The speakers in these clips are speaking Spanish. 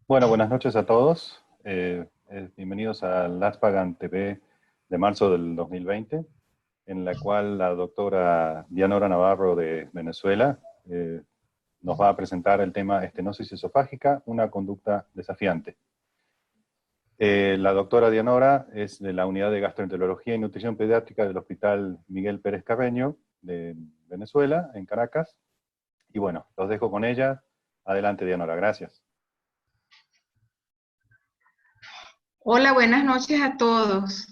Bueno, buenas noches a todos. Bienvenidos a LASPAGAN TV de marzo del 2020, en la cual la doctora Dianora Navarro de Venezuela nos va a presentar el tema estenosis esofágica, una conducta desafiante. La doctora Dianora es de la Unidad de Gastroenterología y Nutrición Pediátrica del Hospital Miguel Pérez Carreño de Venezuela, en Caracas. Y bueno, los dejo con ella. Adelante, Dianora, gracias. Hola, buenas noches a todos.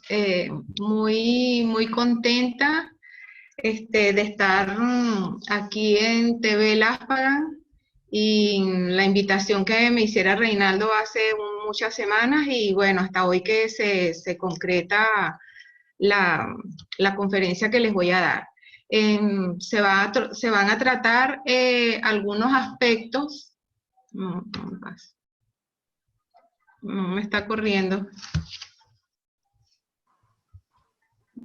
Muy contenta de estar aquí en TV Lámpaga y la invitación que me hiciera Reinaldo hace muchas semanas y bueno, hasta hoy que se concreta la, la conferencia que les voy a dar. Se van a tratar algunos aspectos. No me está corriendo.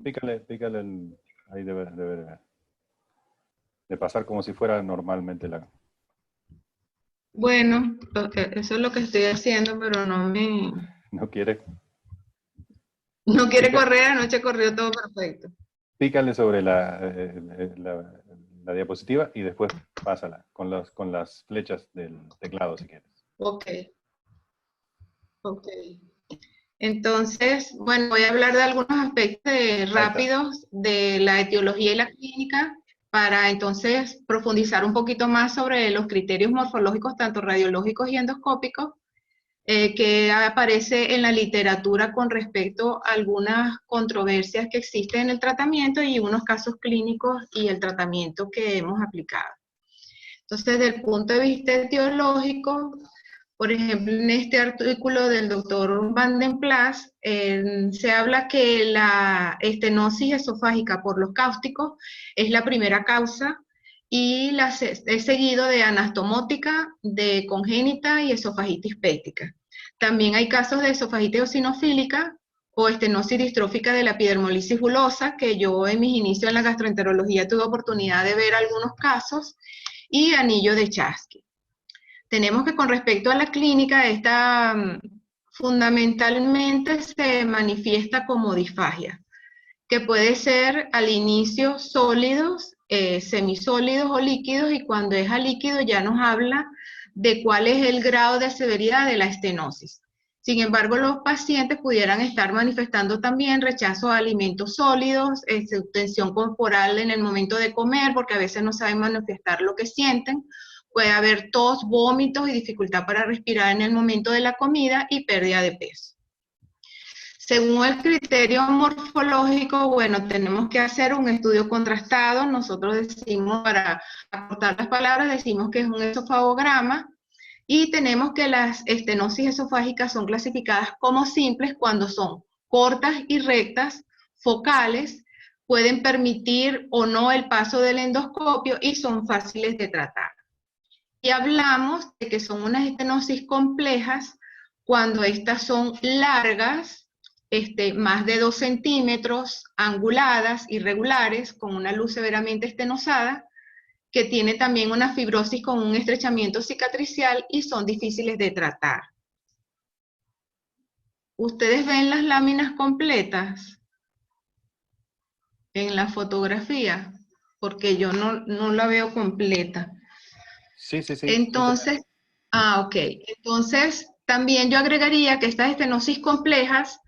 Pícale ahí de pasar como si fuera normalmente la... Bueno, eso es lo que estoy haciendo, pero ¿No quiere? no quiere Pica, correr, anoche corrió todo perfecto. pícale sobre la diapositiva y después pásala con las flechas del teclado si quieres. Ok, ok. Entonces, bueno, voy a hablar de algunos aspectos Ahí está. rápidos de la etiología y la clínica para entonces profundizar un poquito más sobre los criterios morfológicos, tanto radiológicos y endoscópicos, que aparece en la literatura con respecto a algunas controversias que existen en el tratamiento y unos casos clínicos y el tratamiento que hemos aplicado. Entonces, desde el punto de vista etiológico, por ejemplo, en este artículo del doctor Van den Plas, se habla que la estenosis esofágica por los cáusticos es la primera causa y es seguido de anastomótica, de congénita y esofagitis péptica. También hay casos de esofagitis eosinofílica o estenosis distrófica de la epidermolisis bulosa, que yo en mis inicios en la gastroenterología tuve oportunidad de ver algunos casos, y anillo de Chasky. Tenemos que con respecto a la clínica, esta fundamentalmente se manifiesta como disfagia, que puede ser al inicio sólidos, semisólidos o líquidos, y cuando es a líquido ya nos habla de cuál es el grado de severidad de la estenosis. Sin embargo, los pacientes pudieran estar manifestando también rechazo a alimentos sólidos, tensión corporal en el momento de comer, porque a veces no saben manifestar lo que sienten. Puede haber tos, vómitos y dificultad para respirar en el momento de la comida y pérdida de peso. Según el criterio morfológico, bueno, tenemos que hacer un estudio contrastado. Nosotros decimos, para acortar las palabras, decimos que es un esofagograma, y tenemos que las estenosis esofágicas son clasificadas como simples cuando son cortas y rectas, focales, pueden permitir o no el paso del endoscopio y son fáciles de tratar. Y hablamos de que son unas estenosis complejas cuando estas son largas, más de 2 centímetros, anguladas, irregulares, con una luz severamente estenosada, que tiene también una fibrosis con un estrechamiento cicatricial y son difíciles de tratar. ¿Ustedes ven las láminas completas en la fotografía? Porque yo no la veo completa. Sí, sí, sí. Entonces, ok. Entonces, también yo agregaría que estas estenosis complejas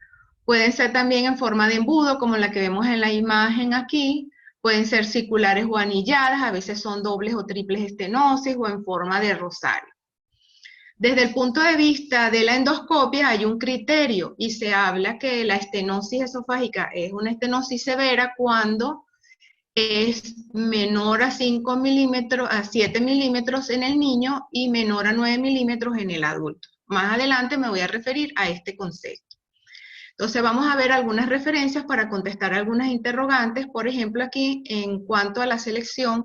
pueden ser también en forma de embudo, como la que vemos en la imagen aquí, pueden ser circulares o anilladas, a veces son dobles o triples estenosis o en forma de rosario. Desde el punto de vista de la endoscopia hay un criterio y se habla que la estenosis esofágica es una estenosis severa cuando es menor a 5 milímetros, a 7 milímetros en el niño y menor a 9 milímetros en el adulto. Más adelante me voy a referir a este concepto. Entonces vamos a ver algunas referencias para contestar algunas interrogantes, por ejemplo aquí en cuanto a la selección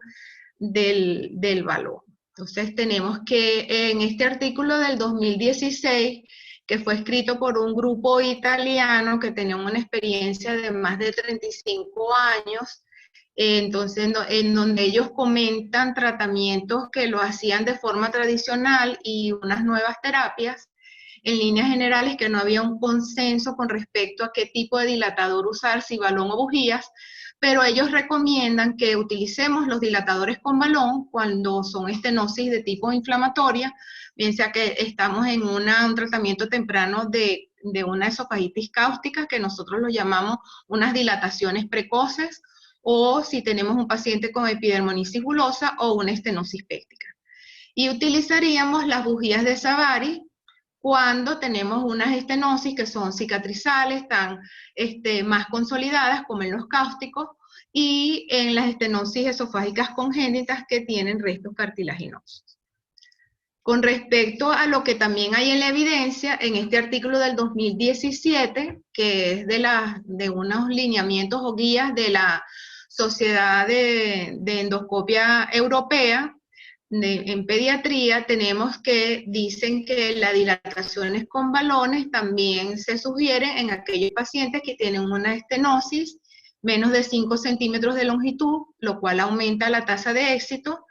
del valor. Entonces tenemos que en este artículo del 2016, que fue escrito por un grupo italiano que tenía una experiencia de más de 35 años, entonces en donde ellos comentan tratamientos que lo hacían de forma tradicional y unas nuevas terapias, en líneas generales que no había un consenso con respecto a qué tipo de dilatador usar, si balón o bujías, pero ellos recomiendan que utilicemos los dilatadores con balón cuando son estenosis de tipo inflamatoria, bien sea que estamos en un tratamiento temprano de una esofagitis cáustica, que nosotros lo llamamos unas dilataciones precoces, o si tenemos un paciente con epidermonitis bullosa o una estenosis péptica. Y utilizaríamos las bujías de Savary cuando tenemos unas estenosis que son cicatrizales, están más consolidadas, como en los cáusticos, y en las estenosis esofágicas congénitas que tienen restos cartilaginosos. Con respecto a lo que también hay en la evidencia, en este artículo del 2017, que es de unos lineamientos o guías de la Sociedad de Endoscopia Europea, en pediatría, tenemos que dicen que las dilataciones con balones también se sugieren en aquellos pacientes que tienen una estenosis menos de 5 centímetros de longitud, lo cual aumenta la tasa de éxito,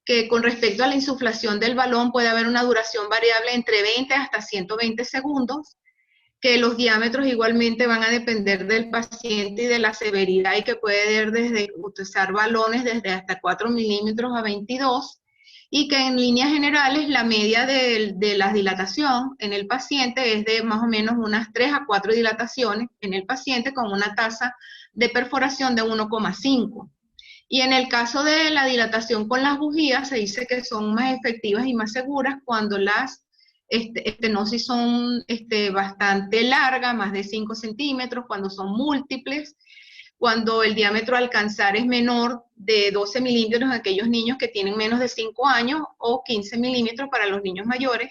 que con respecto a la insuflación del balón puede haber una duración variable entre 20 hasta 120 segundos, que los diámetros igualmente van a depender del paciente y de la severidad, y que puede ir desde utilizar balones desde hasta 4 milímetros a 22, y que en líneas generales la media de la dilatación en el paciente es de más o menos unas 3 a 4 dilataciones en el paciente, con una tasa de perforación de 1,5. Y en el caso de la dilatación con las bujías, se dice que son más efectivas y más seguras cuando las estenosis son bastante largas, más de 5 centímetros, cuando son múltiples, cuando el diámetro a alcanzar es menor de 12 milímetros en aquellos niños que tienen menos de 5 años, o 15 milímetros para los niños mayores.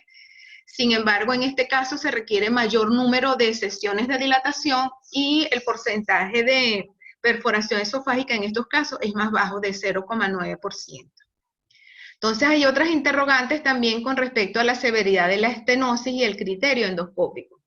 Sin embargo, en este caso se requiere mayor número de sesiones de dilatación, y el porcentaje de perforación esofágica en estos casos es más bajo, de 0,9%. Entonces hay otras interrogantes también con respecto a la severidad de la estenosis y el criterio endoscópico.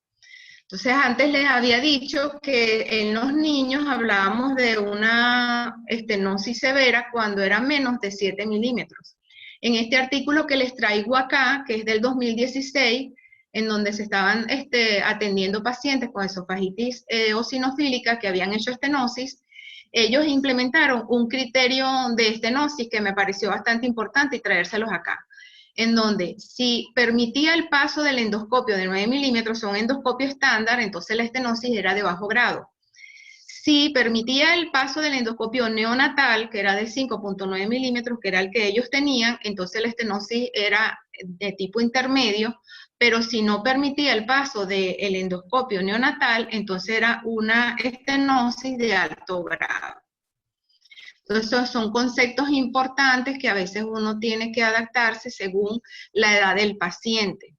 Entonces antes les había dicho que en los niños hablábamos de una estenosis severa cuando era menos de 7 milímetros. En este artículo que les traigo acá, que es del 2016, en donde se estaban atendiendo pacientes con esofagitis eosinofílica que habían hecho estenosis, ellos implementaron un criterio de estenosis que me pareció bastante importante y traérselos acá, en donde si permitía el paso del endoscopio de 9 milímetros, un endoscopio estándar, entonces la estenosis era de bajo grado. Si permitía el paso del endoscopio neonatal, que era de 5,9 milímetros, que era el que ellos tenían, entonces la estenosis era de tipo intermedio, pero si no permitía el paso del endoscopio neonatal, entonces era una estenosis de alto grado. Entonces, esos son conceptos importantes que a veces uno tiene que adaptarse según la edad del paciente.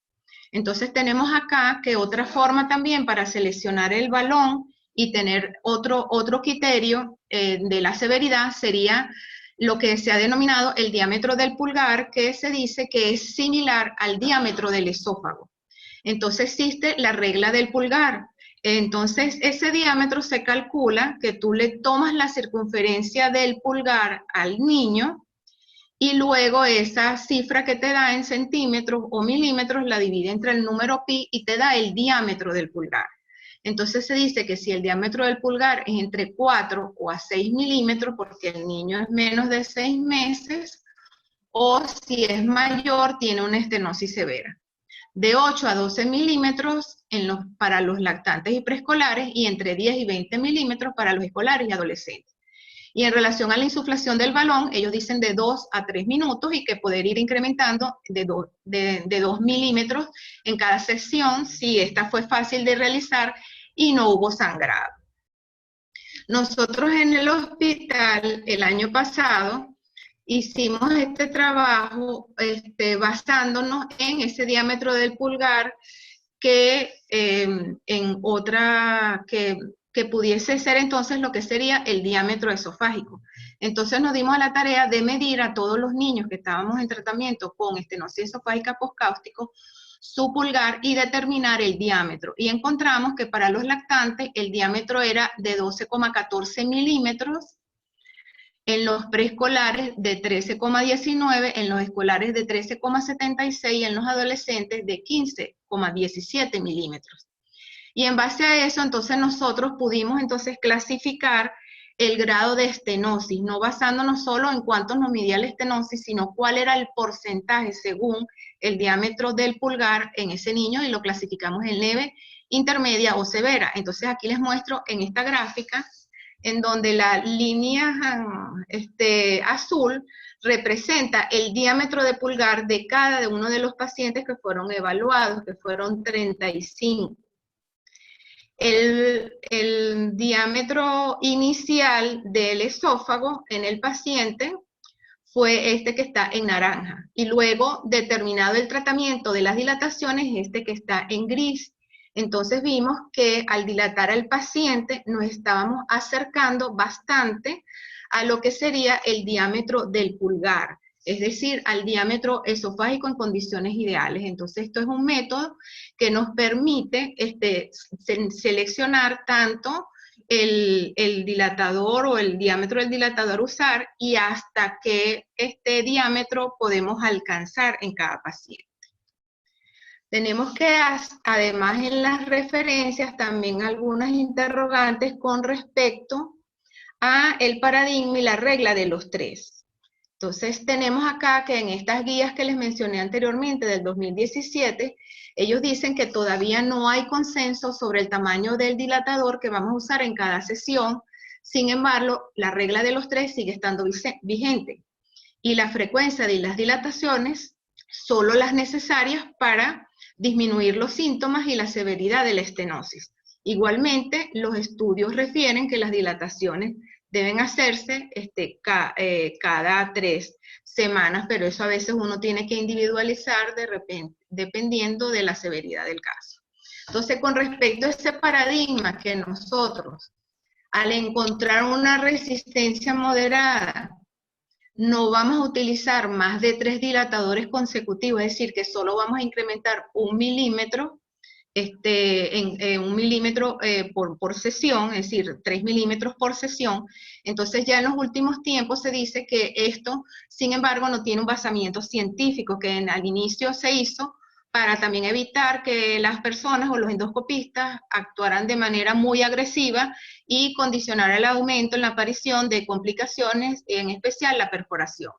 Entonces, tenemos acá que otra forma también para seleccionar el balón y tener otro criterio de la severidad sería lo que se ha denominado el diámetro del pulgar, que se dice que es similar al diámetro del esófago. Entonces existe la regla del pulgar. Entonces ese diámetro se calcula que tú le tomas la circunferencia del pulgar al niño, y luego esa cifra que te da en centímetros o milímetros la divide entre el número pi y te da el diámetro del pulgar. Entonces se dice que si el diámetro del pulgar es entre 4 o a 6 milímetros, porque el niño es menos de 6 meses, o si es mayor, tiene una estenosis severa. De 8 a 12 milímetros para los lactantes y preescolares, y entre 10 y 20 milímetros para los escolares y adolescentes. Y en relación a la insuflación del balón, ellos dicen de 2 a 3 minutos, y que poder ir incrementando de 2 milímetros en cada sesión si esta fue fácil de realizar y no hubo sangrado. Nosotros en el hospital el año pasado hicimos este trabajo basándonos en ese diámetro del pulgar, que en otra que pudiese ser entonces lo que sería el diámetro esofágico. Entonces nos dimos a la tarea de medir a todos los niños que estábamos en tratamiento con estenosis esofágica postcáustico su pulgar y determinar el diámetro. Y encontramos que para los lactantes el diámetro era de 12,14 milímetros, en los preescolares de 13,19, en los escolares de 13,76 y en los adolescentes de 15 0,17 milímetros. Y en base a eso, entonces nosotros pudimos entonces clasificar el grado de estenosis, no basándonos solo en cuánto nos midía la estenosis, sino cuál era el porcentaje según el diámetro del pulgar en ese niño, y lo clasificamos en leve, intermedia o severa. Entonces aquí les muestro en esta gráfica, en donde la línea azul representa el diámetro de pulgar de cada uno de los pacientes que fueron evaluados, que fueron 35. El diámetro inicial del esófago en el paciente fue este que está en naranja, y luego, determinado el tratamiento de las dilataciones, este que está en gris. Entonces vimos que al dilatar al paciente nos estábamos acercando bastante a lo que sería el diámetro del pulgar, es decir, al diámetro esofágico en condiciones ideales. Entonces esto es un método que nos permite seleccionar tanto el dilatador o el diámetro del dilatador usar y hasta qué diámetro podemos alcanzar en cada paciente. Tenemos que, además en las referencias, también algunas interrogantes con respecto a el paradigma y la regla de los 3. Entonces tenemos acá que en estas guías que les mencioné anteriormente del 2017, ellos dicen que todavía no hay consenso sobre el tamaño del dilatador que vamos a usar en cada sesión. Sin embargo, la regla de los 3 sigue estando vigente. Y la frecuencia de las dilataciones, solo las necesarias para disminuir los síntomas y la severidad de la estenosis. Igualmente, los estudios refieren que las dilataciones deben hacerse cada 3 semanas, pero eso a veces uno tiene que individualizar de repente, dependiendo de la severidad del caso. Entonces, con respecto a ese paradigma que nosotros, al encontrar una resistencia moderada, no vamos a utilizar más de 3 dilatadores consecutivos, es decir, que solo vamos a incrementar 1 milímetro, un milímetro por sesión, es decir, 3 milímetros por sesión. Entonces ya en los últimos tiempos se dice que esto, sin embargo, no tiene un basamiento científico, que al inicio se hizo para también evitar que las personas o los endoscopistas actuaran de manera muy agresiva y condicionar el aumento en la aparición de complicaciones, en especial la perforación.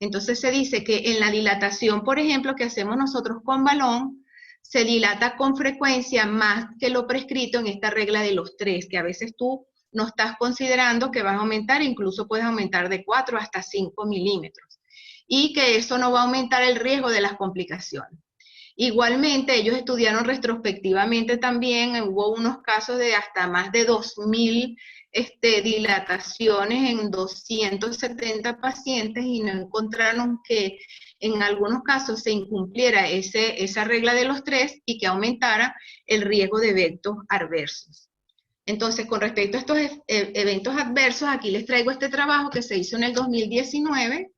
Entonces se dice que en la dilatación, por ejemplo, que hacemos nosotros con balón, se dilata con frecuencia más que lo prescrito en esta regla de los 3, que a veces tú no estás considerando que vas a aumentar, incluso puedes aumentar de 4 hasta 5 milímetros, y que eso no va a aumentar el riesgo de las complicaciones. Igualmente, ellos estudiaron retrospectivamente también, hubo unos casos de hasta más de 2.000 dilataciones en 270 pacientes y no encontraron que en algunos casos se incumpliera esa regla de los 3 y que aumentara el riesgo de eventos adversos. Entonces, con respecto a estos eventos adversos, aquí les traigo este trabajo que se hizo en el 2019,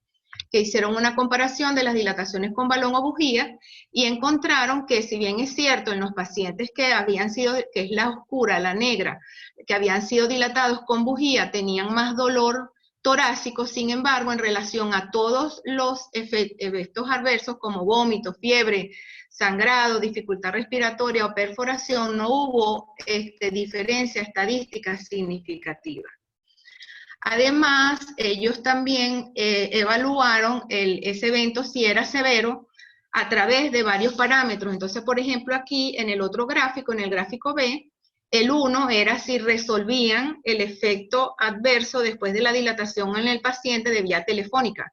que hicieron una comparación de las dilataciones con balón o bujía, y encontraron que, si bien es cierto, en los pacientes que habían sido, que es la oscura, la negra, que habían sido dilatados con bujía, tenían más dolor torácico. Sin embargo, en relación a todos los efectos adversos como vómito, fiebre, sangrado, dificultad respiratoria o perforación, no hubo diferencia estadística significativa. Además, ellos también evaluaron ese evento, si era severo, a través de varios parámetros. Entonces, por ejemplo, aquí en el otro gráfico, en el gráfico B, el 1 era si resolvían el efecto adverso después de la dilatación en el paciente de vía telefónica.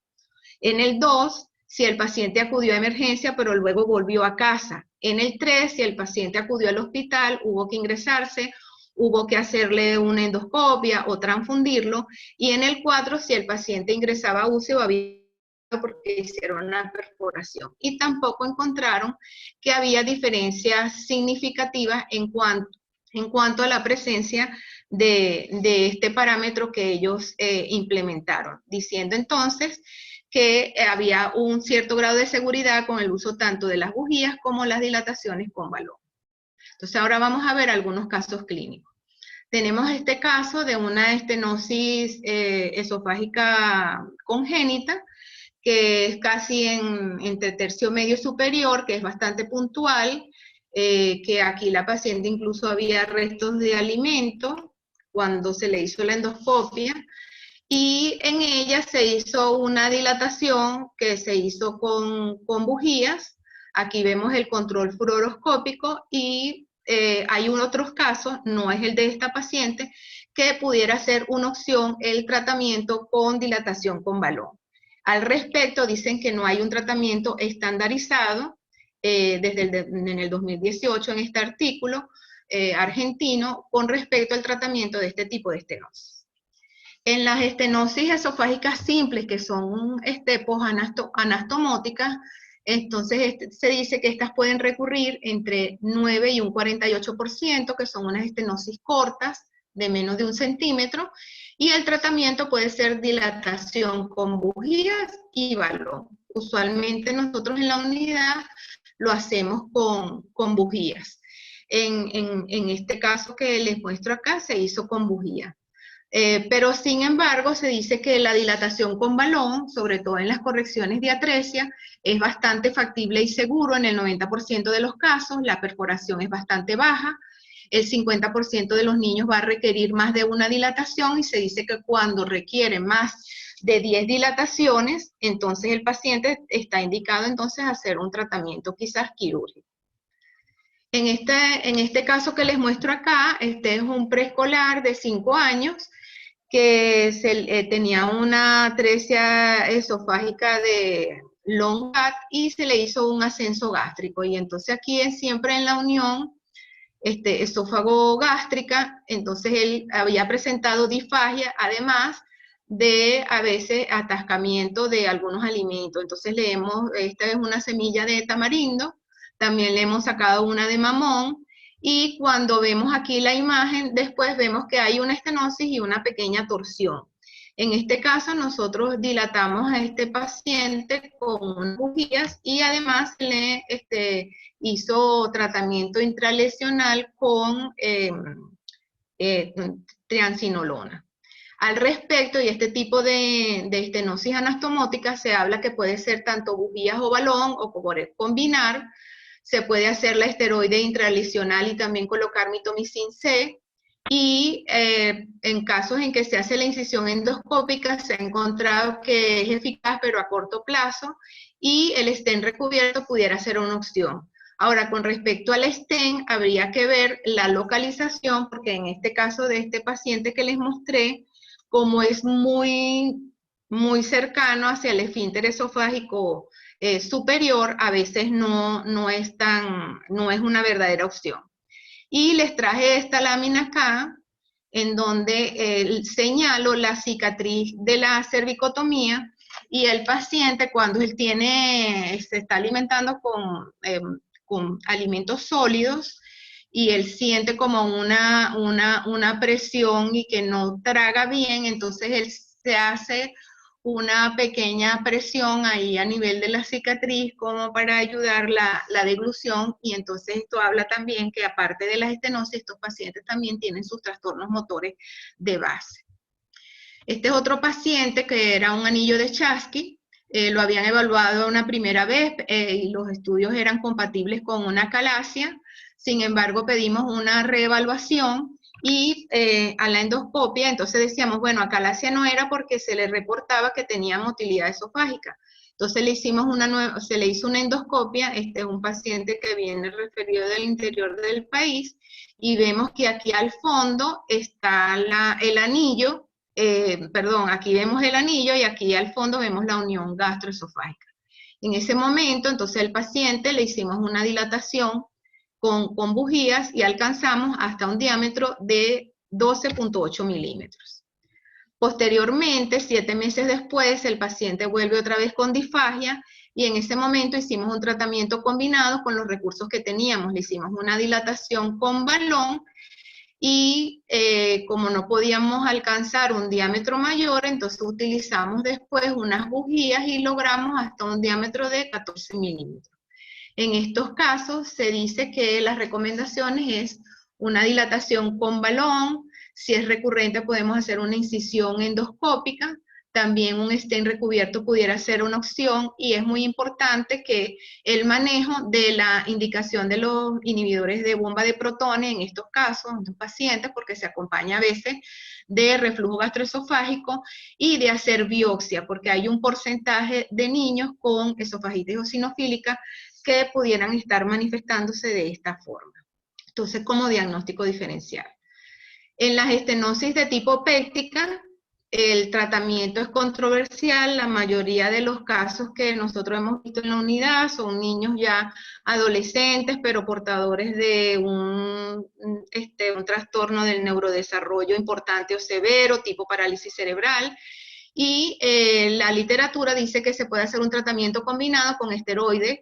En el 2, si el paciente acudió a emergencia, pero luego volvió a casa. En el 3, si el paciente acudió al hospital, hubo que ingresarse, hubo que hacerle una endoscopia o transfundirlo. Y en el 4, si el paciente ingresaba a UCI o había porque hicieron una perforación. Y tampoco encontraron que había diferencias significativas en cuanto a la presencia de este parámetro que ellos implementaron, diciendo entonces que había un cierto grado de seguridad con el uso tanto de las bujías como las dilataciones con balón. Entonces ahora vamos a ver algunos casos clínicos. Tenemos este caso de una estenosis esofágica congénita, que es casi entre tercio medio superior, que es bastante puntual, que aquí la paciente incluso había restos de alimento cuando se le hizo la endoscopia, y en ella se hizo una dilatación que se hizo con bujías. Aquí vemos el control fluoroscópico y hay otros casos, no es el de esta paciente, que pudiera ser una opción el tratamiento con dilatación con balón. Al respecto, dicen que no hay un tratamiento estandarizado en el 2018 en este artículo argentino con respecto al tratamiento de este tipo de estenosis. En las estenosis esofágicas simples, que son posanastomóticas, entonces se dice que estas pueden recurrir entre 9 y un 48%, que son unas estenosis cortas, de menos de 1 centímetro, y el tratamiento puede ser dilatación con bujías y balón. Usualmente nosotros en la unidad lo hacemos con bujías. En este caso que les muestro acá, se hizo con bujía. Pero sin embargo se dice que la dilatación con balón, sobre todo en las correcciones de atresia, es bastante factible y seguro en el 90% de los casos. La perforación es bastante baja, el 50% de los niños va a requerir más de una dilatación, y se dice que cuando requiere más de 10 dilataciones, entonces el paciente está indicado entonces a hacer un tratamiento quizás quirúrgico. En este caso que les muestro acá, este es un preescolar de 5 años que tenía una atresia esofágica de long cut y se le hizo un ascenso gástrico. Y entonces aquí es siempre en la unión esófago gástrica, entonces él había presentado disfagia, además de a veces atascamiento de algunos alimentos. Entonces esta es una semilla de tamarindo, también le hemos sacado una de mamón, y cuando vemos aquí la imagen, después vemos que hay una estenosis y una pequeña torsión. En este caso, nosotros dilatamos a este paciente con bujías y además le hizo tratamiento intralesional con triancinolona. Al respecto, y este tipo de estenosis anastomótica, se habla que puede ser tanto bujías o balón, o poder combinar. Se puede hacer la esteroide intralesional y también colocar mitomicin C, y en casos en que se hace la incisión endoscópica se ha encontrado que es eficaz pero a corto plazo, y el stent recubierto pudiera ser una opción. Ahora, con respecto al stent, habría que ver la localización, porque en este caso de este paciente que les mostré, como es muy cercano hacia el esfínter esofágico superior, a veces no es una verdadera opción. Y les traje esta lámina acá, en donde señalo la cicatriz de la cervicotomía, y el paciente cuando él se está alimentando con alimentos sólidos, y él siente como una presión y que no traga bien, entonces él se hace una pequeña presión ahí a nivel de la cicatriz como para ayudar la deglución, y entonces esto habla también que aparte de las estenosis, estos pacientes también tienen sus trastornos motores de base. Este es otro paciente que era un anillo de Chasky, lo habían evaluado una primera vez y los estudios eran compatibles con una acalasia. Sin embargo, pedimos una reevaluación y a la endoscopia, entonces decíamos, bueno, acalasia no era porque se le reportaba que tenía motilidad esofágica. Entonces se le hizo una endoscopia, este es un paciente que viene referido del interior del país, y vemos que aquí al fondo está el anillo, aquí vemos el anillo y aquí al fondo vemos la unión gastroesofágica. En ese momento, entonces el paciente le hicimos una dilatación con bujías y alcanzamos hasta un diámetro de 12.8 milímetros. Posteriormente, 7 meses después, el paciente vuelve otra vez con disfagia, y en ese momento hicimos un tratamiento combinado con los recursos que teníamos. Le hicimos una dilatación con balón, y como no podíamos alcanzar un diámetro mayor, entonces utilizamos después unas bujías y logramos hasta un diámetro de 14 milímetros. En estos casos se dice que las recomendaciones es una dilatación con balón. Si es recurrente podemos hacer una incisión endoscópica también un stent recubierto pudiera ser una opción, y es muy importante que el manejo de la indicación de los inhibidores de bomba de protones en estos casos, en estos pacientes, porque se acompaña a veces de reflujo gastroesofágico y de hacer biopsia, porque hay un porcentaje de niños con esofagitis eosinofílica que pudieran estar manifestándose de esta forma. Entonces, como diagnóstico diferencial. En las estenosis de tipo péptica, el tratamiento es controversial. La mayoría de los casos que nosotros hemos visto en la unidad son niños ya adolescentes, pero portadores de un trastorno del neurodesarrollo importante o severo, tipo parálisis cerebral. Y la literatura dice que se puede hacer un tratamiento combinado con esteroides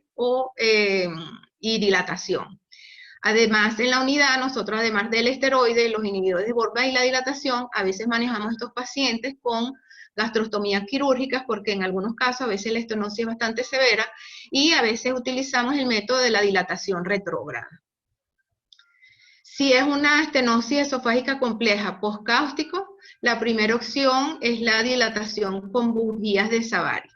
y dilatación. Además, en la unidad, nosotros, además del esteroide, los inhibidores de bomba y la dilatación, a veces manejamos estos pacientes con gastrostomías quirúrgicas, porque en algunos casos a veces la estenosis es bastante severa, y a veces utilizamos el método de la dilatación retrógrada. Si es una estenosis esofágica compleja postcáustico, la primera opción es la dilatación con bujías de Savary.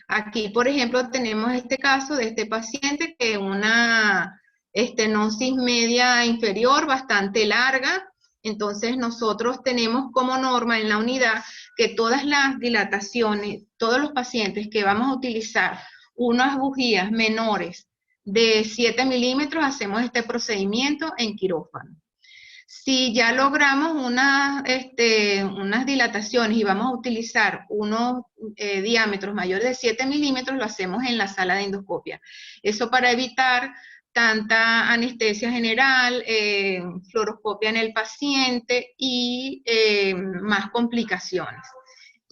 Aquí, por ejemplo, tenemos este caso de este paciente que es una estenosis media inferior bastante larga. Entonces nosotros tenemos como norma en la unidad que todas las dilataciones, todos los pacientes que vamos a utilizar unas bujías menores de 7 milímetros, hacemos este procedimiento en quirófano. Si ya logramos unas dilataciones y vamos a utilizar unos diámetros mayores de 7 milímetros, lo hacemos en la sala de endoscopia. Eso para evitar tanta anestesia general, fluoroscopia en el paciente y más complicaciones.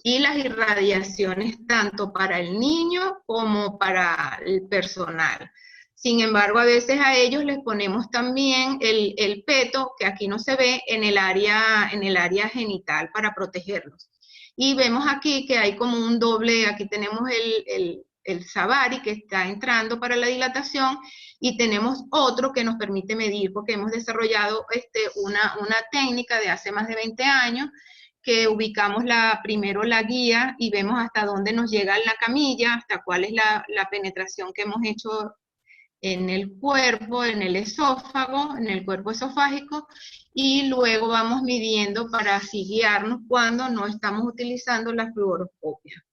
Y las irradiaciones tanto para el niño como para el personal. Sin embargo, a veces a ellos les ponemos también el peto, que aquí no se ve, en el área genital para protegerlos. Y vemos aquí que hay como un doble, aquí tenemos el Savary que está entrando para la dilatación, y tenemos otro que nos permite medir, porque hemos desarrollado una técnica de hace más de 20 años, que ubicamos primero la guía y vemos hasta dónde nos llega la camilla, hasta cuál es la penetración que hemos hecho en el cuerpo, en el esófago, en el cuerpo esofágico, y luego vamos midiendo para así guiarnos cuando no estamos utilizando la fluoroscopia.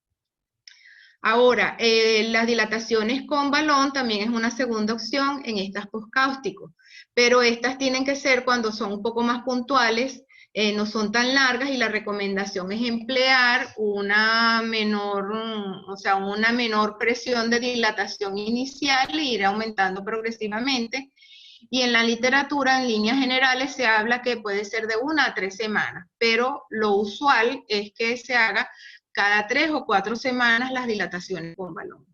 Ahora, las dilataciones con balón también es una segunda opción en estas postcáusticos, pero estas tienen que ser cuando son un poco más puntuales, no son tan largas, y la recomendación es emplear una menor presión de dilatación inicial e ir aumentando progresivamente. Y en la literatura, en líneas generales, se habla que puede ser de 1 a 3 semanas, pero lo usual es que se haga cada 3 o 4 semanas las dilataciones con balón.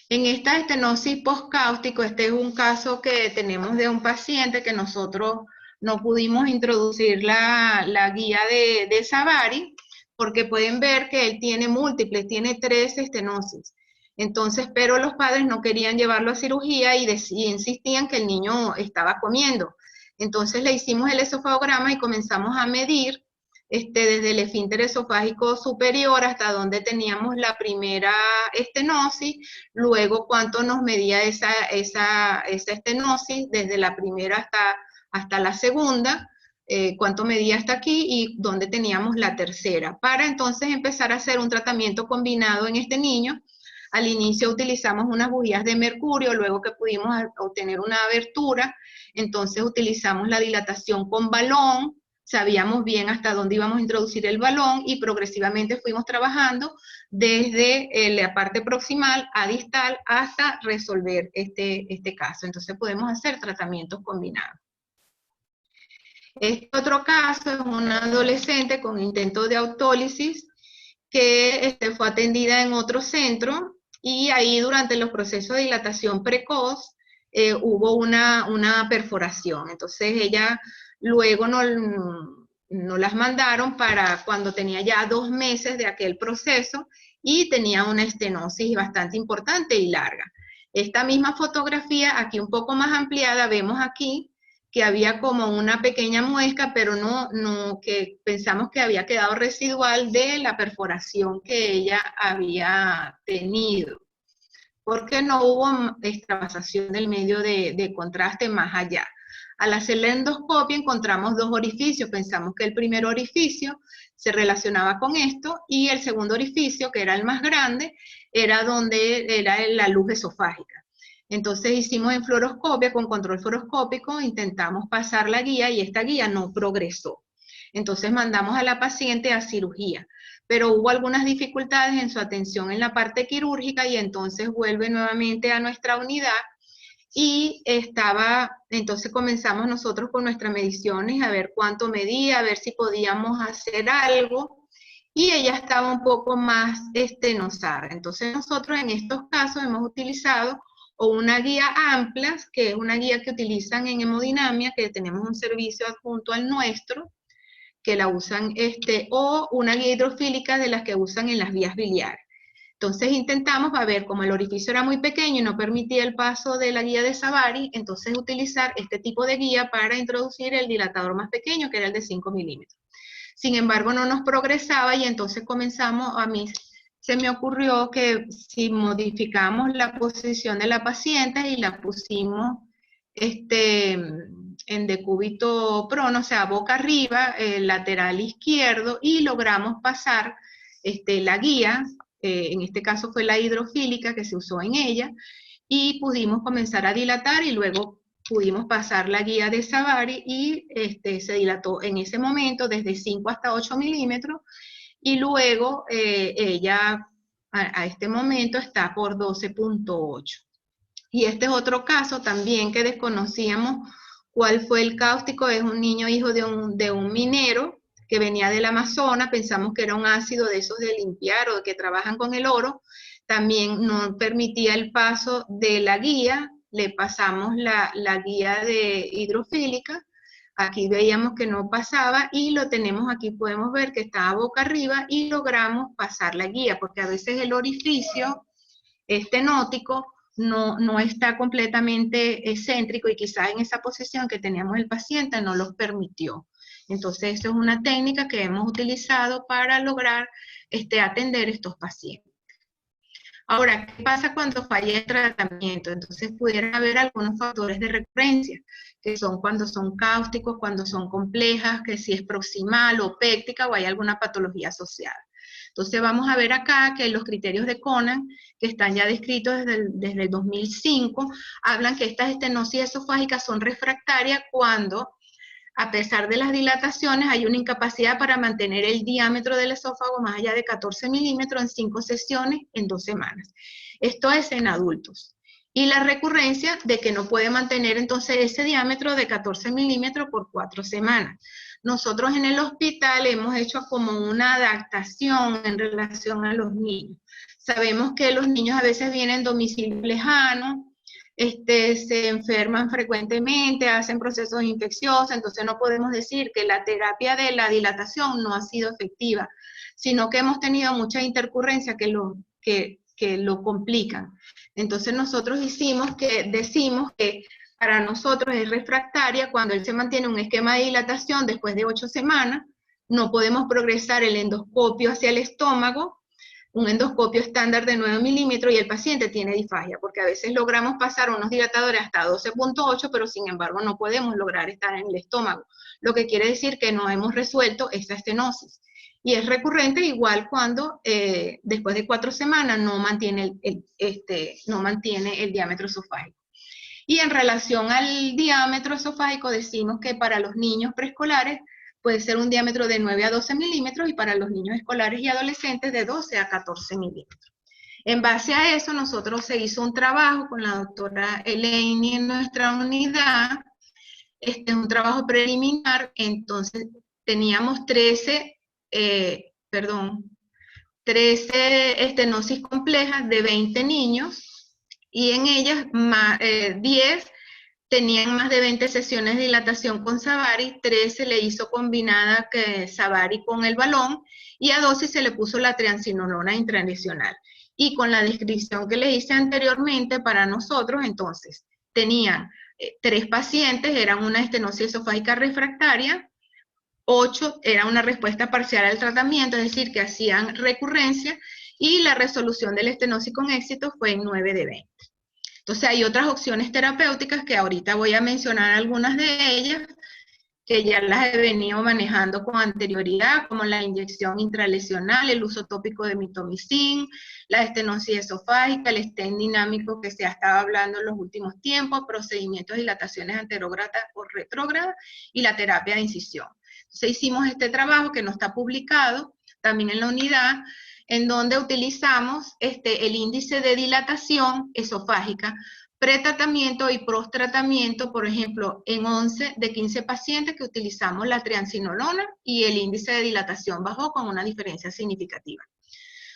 En esta estenosis postcáustico, este es un caso que tenemos de un paciente que nosotros no pudimos introducir la guía de Savary, porque pueden ver que él tiene múltiples, tiene 3 estenosis. Entonces, pero los padres no querían llevarlo a cirugía y insistían que el niño estaba comiendo. Entonces le hicimos el esofagograma y comenzamos a medir desde el esfínter esofágico superior hasta donde teníamos la primera estenosis, luego cuánto nos medía esa estenosis desde la primera hasta la segunda, cuánto medía hasta aquí y dónde teníamos la tercera, para entonces empezar a hacer un tratamiento combinado en este niño. Al inicio utilizamos unas bujías de mercurio, luego que pudimos obtener una abertura, entonces utilizamos la dilatación con balón, sabíamos bien hasta dónde íbamos a introducir el balón y progresivamente fuimos trabajando desde la parte proximal a distal hasta resolver este caso. Entonces podemos hacer tratamientos combinados. Este otro caso es una adolescente con intento de autólisis que fue atendida en otro centro, y ahí durante los procesos de dilatación precoz hubo una perforación. Entonces ella luego no las mandaron para cuando tenía ya 2 meses de aquel proceso y tenía una estenosis bastante importante y larga. Esta misma fotografía, aquí un poco más ampliada, vemos aquí que había como una pequeña muesca, pero que pensamos que había quedado residual de la perforación que ella había tenido, porque no hubo extravasación del medio de contraste más allá. Al hacer la endoscopia encontramos 2 orificios, pensamos que el primer orificio se relacionaba con esto y el segundo orificio, que era el más grande, era donde era la luz esofágica. Entonces hicimos en fluoroscopia, con control fluoroscópico, intentamos pasar la guía y esta guía no progresó. Entonces mandamos a la paciente a cirugía, pero hubo algunas dificultades en su atención en la parte quirúrgica y entonces vuelve nuevamente a nuestra unidad y entonces comenzamos nosotros con nuestras mediciones a ver cuánto medía, a ver si podíamos hacer algo y ella estaba un poco más estenosada. Entonces nosotros en estos casos hemos utilizado o una guía AMPLAS, que es una guía que utilizan en hemodinamia, que tenemos un servicio adjunto al nuestro, que la usan, o una guía hidrofílica de las que usan en las vías biliares. Entonces intentamos, a ver, como el orificio era muy pequeño y no permitía el paso de la guía de Savary, entonces utilizar este tipo de guía para introducir el dilatador más pequeño, que era el de 5 milímetros. Sin embargo, no nos progresaba y entonces comenzamos, a mí se me ocurrió que si modificamos la posición de la paciente y la pusimos en decúbito prono, o sea, boca arriba, lateral izquierdo, y logramos pasar la guía, en este caso fue la hidrofílica que se usó en ella, y pudimos comenzar a dilatar y luego pudimos pasar la guía de Savary y se dilató en ese momento desde 5 hasta 8 milímetros, y luego ella a este momento está por 12.8. Y este es otro caso también que desconocíamos cuál fue el cáustico. Es un niño hijo de un minero que venía del Amazonas, pensamos que era un ácido de esos de limpiar o de que trabajan con el oro. También no permitía el paso de la guía, le pasamos la guía de hidrofílica. Aquí veíamos que no pasaba y lo tenemos aquí, podemos ver que estaba boca arriba y logramos pasar la guía, porque a veces el orificio estenótico no está completamente excéntrico y quizás en esa posición que teníamos el paciente no los permitió. Entonces, esto es una técnica que hemos utilizado para lograr atender estos pacientes. Ahora, ¿qué pasa cuando falla el tratamiento? Entonces pudieran haber algunos factores de recurrencia, que son cuando son cáusticos, cuando son complejas, que si es proximal o péptica o hay alguna patología asociada. Entonces vamos a ver acá que los criterios de Conan, que están ya descritos desde el 2005, hablan que estas estenosis esofágicas son refractarias cuando, a pesar de las dilataciones, hay una incapacidad para mantener el diámetro del esófago más allá de 14 milímetros en 5 sesiones en 2 semanas. Esto es en adultos. Y la recurrencia de que no puede mantener entonces ese diámetro de 14 milímetros por 4 semanas. Nosotros en el hospital hemos hecho como una adaptación en relación a los niños. Sabemos que los niños a veces vienen domicilios lejanos, se enferman frecuentemente, hacen procesos infecciosos, entonces no podemos decir que la terapia de la dilatación no ha sido efectiva, sino que hemos tenido mucha intercurrencia que lo complican. Entonces nosotros decimos que para nosotros es refractaria cuando él se mantiene un esquema de dilatación después de 8 semanas, no podemos progresar el endoscopio hacia el estómago, un endoscopio estándar de 9 milímetros y el paciente tiene disfagia, porque a veces logramos pasar unos dilatadores hasta 12.8, pero sin embargo no podemos lograr estar en el estómago, lo que quiere decir que no hemos resuelto esa estenosis. Y es recurrente igual cuando después de 4 semanas no mantiene el diámetro esofágico. Y en relación al diámetro esofágico decimos que para los niños preescolares puede ser un diámetro de 9 a 12 milímetros y para los niños escolares y adolescentes de 12 a 14 milímetros. En base a eso, nosotros se hizo un trabajo con la doctora Elaine en nuestra unidad, un trabajo preliminar. Entonces teníamos 13 estenosis complejas de 20 niños y en ellas 10 tenían más de 20 sesiones de dilatación con Savary, 3 se le hizo combinada Savary con el balón y a 12 se le puso la triamcinolona intralesional. Y con la descripción que le hice anteriormente para nosotros, entonces, tenían 3 pacientes eran una estenosis esofágica refractaria, 8 era una respuesta parcial al tratamiento, es decir, que hacían recurrencia, y la resolución de la estenosis con éxito fue en 9 de 20. Entonces hay otras opciones terapéuticas que ahorita voy a mencionar algunas de ellas, que ya las he venido manejando con anterioridad, como la inyección intralesional, el uso tópico de mitomicin, la estenosis esofágica, el stent dinámico que se ha estado hablando en los últimos tiempos, procedimientos de dilataciones anterógradas o retrógradas, y la terapia de incisión. Entonces hicimos este trabajo que no está publicado, también en la unidad, en donde utilizamos el índice de dilatación esofágica, pretratamiento y post-tratamiento, por ejemplo, en 11 de 15 pacientes que utilizamos la triamcinolona y el índice de dilatación bajó con una diferencia significativa.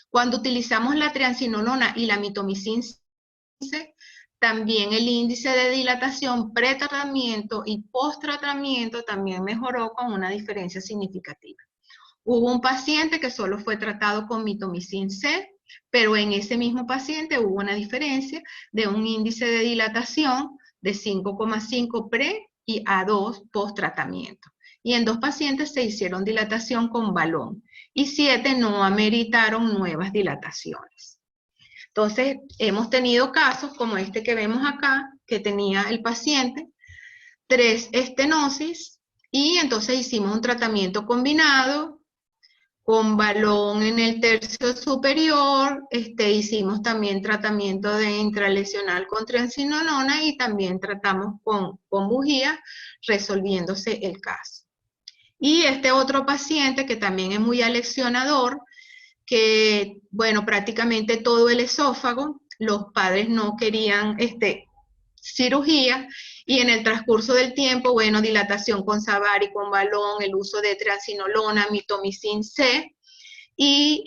Cuando utilizamos la triamcinolona y la mitomicin C, también el índice de dilatación pretratamiento y post-tratamiento también mejoró con una diferencia significativa. Hubo un paciente que solo fue tratado con mitomicin C, pero en ese mismo paciente hubo una diferencia de un índice de dilatación de 5,5 pre y A2 post tratamiento. Y en 2 pacientes se hicieron dilatación con balón y 7 no ameritaron nuevas dilataciones. Entonces, hemos tenido casos como este que vemos acá, que tenía el paciente 3 estenosis, y entonces hicimos un tratamiento combinado con balón en el tercio superior, hicimos también tratamiento de intralesional con triamcinolona y también tratamos con bujía, resolviéndose el caso. Y este otro paciente que también es muy aleccionador, que, bueno, prácticamente todo el esófago, los padres no querían cirugía, y en el transcurso del tiempo, bueno, dilatación con Savary, con balón, el uso de triamcinolona, mitomicin C, y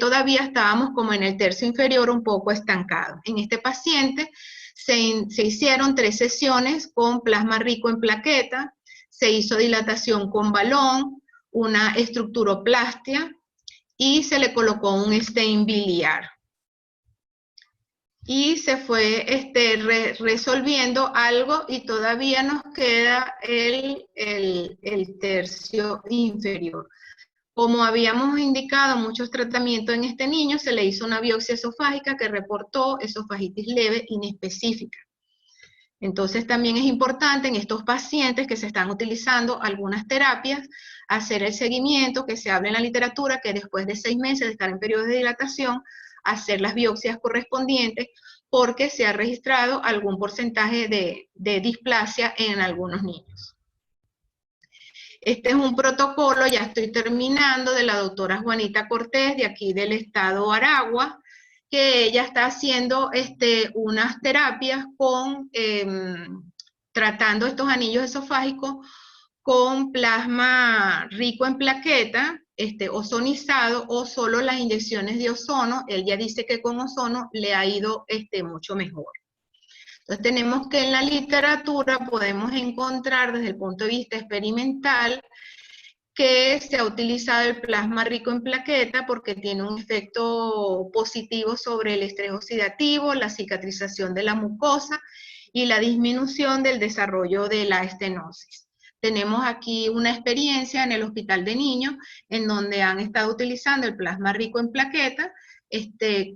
todavía estábamos como en el tercio inferior un poco estancados. En este paciente se hicieron 3 sesiones con plasma rico en plaqueta, se hizo dilatación con balón, una estructuroplastia, y se le colocó un stent biliar. Y se fue resolviendo algo, y todavía nos queda el tercio inferior. Como habíamos indicado muchos tratamientos en este niño, se le hizo una biopsia esofágica que reportó esofagitis leve inespecífica. Entonces también es importante en estos pacientes que se están utilizando algunas terapias, hacer el seguimiento, que se habla en la literatura, que después de 6 meses de estar en periodo de dilatación, hacer las biopsias correspondientes, porque se ha registrado algún porcentaje de displasia en algunos niños. Este es un protocolo, ya estoy terminando, de la doctora Juanita Cortés, de aquí del estado Aragua, que ella está haciendo unas terapias con, tratando estos anillos esofágicos con plasma rico en plaqueta, ozonizado, o solo las inyecciones de ozono. Ella dice que con ozono le ha ido mucho mejor. Entonces tenemos que en la literatura podemos encontrar desde el punto de vista experimental que se ha utilizado el plasma rico en plaqueta porque tiene un efecto positivo sobre el estrés oxidativo, la cicatrización de la mucosa y la disminución del desarrollo de la estenosis. Tenemos aquí una experiencia en el Hospital de Niños en donde han estado utilizando el plasma rico en plaqueta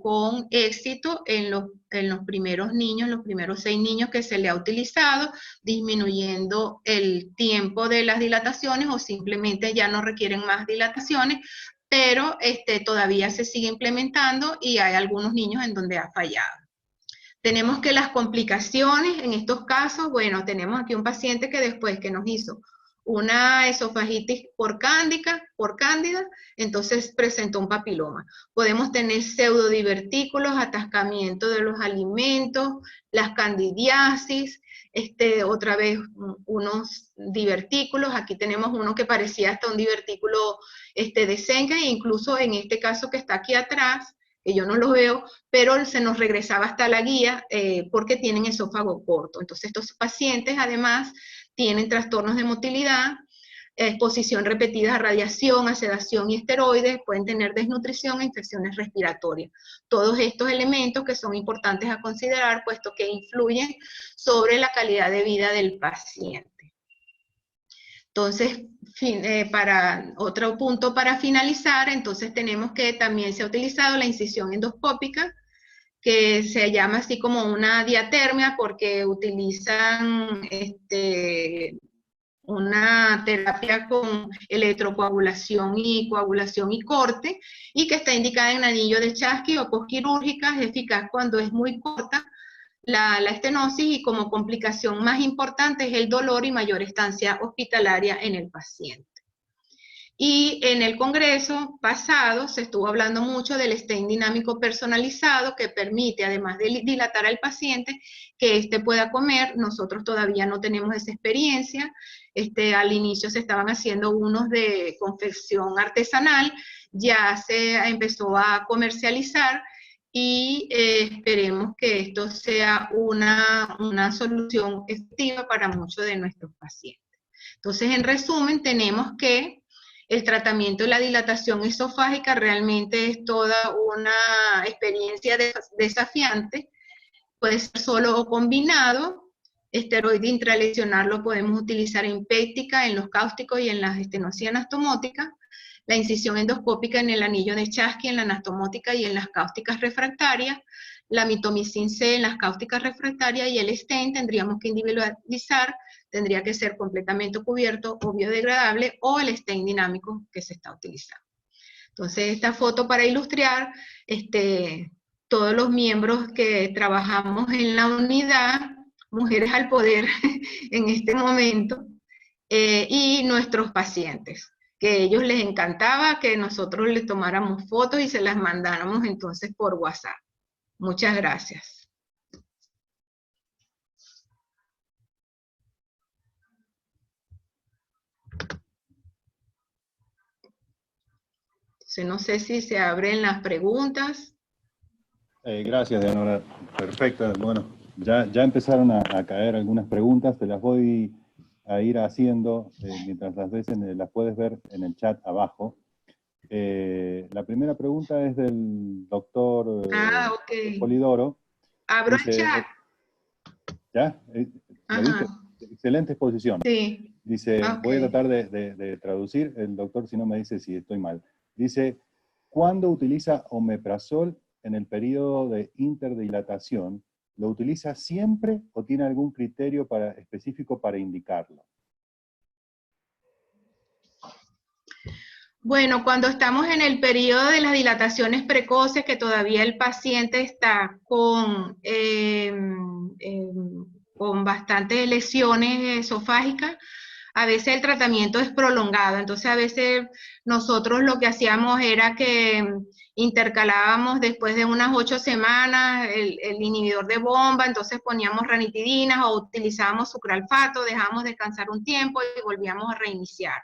con éxito en los primeros niños, los primeros 6 niños que se le ha utilizado, disminuyendo el tiempo de las dilataciones o simplemente ya no requieren más dilataciones, pero todavía se sigue implementando y hay algunos niños en donde ha fallado. Tenemos que las complicaciones en estos casos, bueno, tenemos aquí un paciente que después que nos hizo una esofagitis por cándida, entonces presentó un papiloma. Podemos tener pseudodivertículos, atascamiento de los alimentos, las candidiasis, otra vez unos divertículos. Aquí tenemos uno que parecía hasta un divertículo de Schengen, e incluso en este caso que está aquí atrás, que yo no lo veo, pero se nos regresaba hasta la guía porque tienen esófago corto. Entonces estos pacientes además tienen trastornos de motilidad, exposición repetida a radiación, a sedación y esteroides, pueden tener desnutrición e infecciones respiratorias. Todos estos elementos que son importantes a considerar, puesto que influyen sobre la calidad de vida del paciente. Entonces, para otro punto para finalizar, entonces tenemos que también se ha utilizado la incisión endoscópica, que se llama así como una diatermia porque utilizan una terapia con electrocoagulación y coagulación y corte, y que está indicada en anillo de Chasky o postquirúrgica, es eficaz cuando es muy corta la estenosis, y como complicación más importante es el dolor y mayor estancia hospitalaria en el paciente. Y en el congreso pasado se estuvo hablando mucho del stent dinámico personalizado, que permite, además de dilatar al paciente, que éste pueda comer. Nosotros todavía no tenemos esa experiencia. Al inicio se estaban haciendo unos de confección artesanal, ya se empezó a comercializar, y esperemos que esto sea una solución efectiva para muchos de nuestros pacientes. Entonces, en resumen, tenemos que el tratamiento de la dilatación esofágica realmente es toda una experiencia desafiante. Puede ser solo o combinado. Esteroide intralesional lo podemos utilizar en péptica, en los cáusticos y en las estenosias anastomóticas. La incisión endoscópica en el anillo de Chasky, en la anastomótica y en las cáusticas refractarias. La mitomicin C en las cáusticas refractarias, y el stent tendríamos que individualizar, tendría que ser completamente cubierto o biodegradable, o el stent dinámico que se está utilizando. Entonces, esta foto para ilustrar todos los miembros que trabajamos en la unidad, Mujeres al Poder en este momento, y nuestros pacientes, que a ellos les encantaba que nosotros les tomáramos fotos y se las mandáramos entonces por WhatsApp. Muchas gracias. Entonces, no sé si se abren las preguntas. Gracias, Dianora. Perfecto. Bueno, ya empezaron a caer algunas preguntas, te las voy a ir haciendo mientras las puedes ver en el chat abajo. La primera pregunta es del doctor ok. Polidoro. Abro el chat. ¿Ya? ¿Lo viste? Excelente exposición. Sí. Dice, voy a tratar de traducir, el doctor si no me dice si estoy mal. Dice, ¿cuándo utiliza omeprazol en el periodo de interdilatación? ¿Lo utiliza siempre o tiene algún criterio específico para indicarlo? Bueno, cuando estamos en el periodo de las dilataciones precoces, que todavía el paciente está con bastantes lesiones esofágicas, a veces el tratamiento es prolongado. Entonces, a veces nosotros lo que hacíamos era que intercalábamos después de unas 8 semanas el inhibidor de bomba, entonces poníamos ranitidinas o utilizábamos sucralfato, dejábamos descansar un tiempo y volvíamos a reiniciar.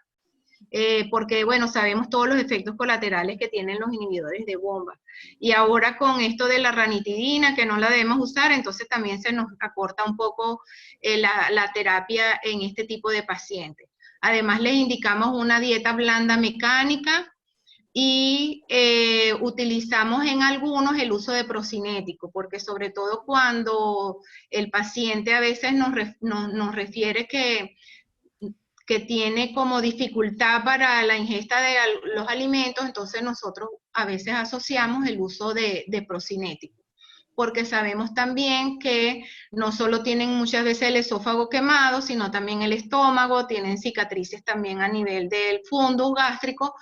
Porque, bueno, sabemos todos los efectos colaterales que tienen los inhibidores de bomba. Y ahora con esto de la ranitidina, que no la debemos usar, entonces también se nos acorta un poco la terapia en este tipo de pacientes. Además, les indicamos una dieta blanda mecánica, y utilizamos en algunos el uso de procinético, porque sobre todo cuando el paciente a veces nos refiere que tiene como dificultad para la ingesta de los alimentos, entonces nosotros a veces asociamos el uso de procinético, porque sabemos también que no solo tienen muchas veces el esófago quemado, sino también el estómago, tienen cicatrices también a nivel del fundus gástrico,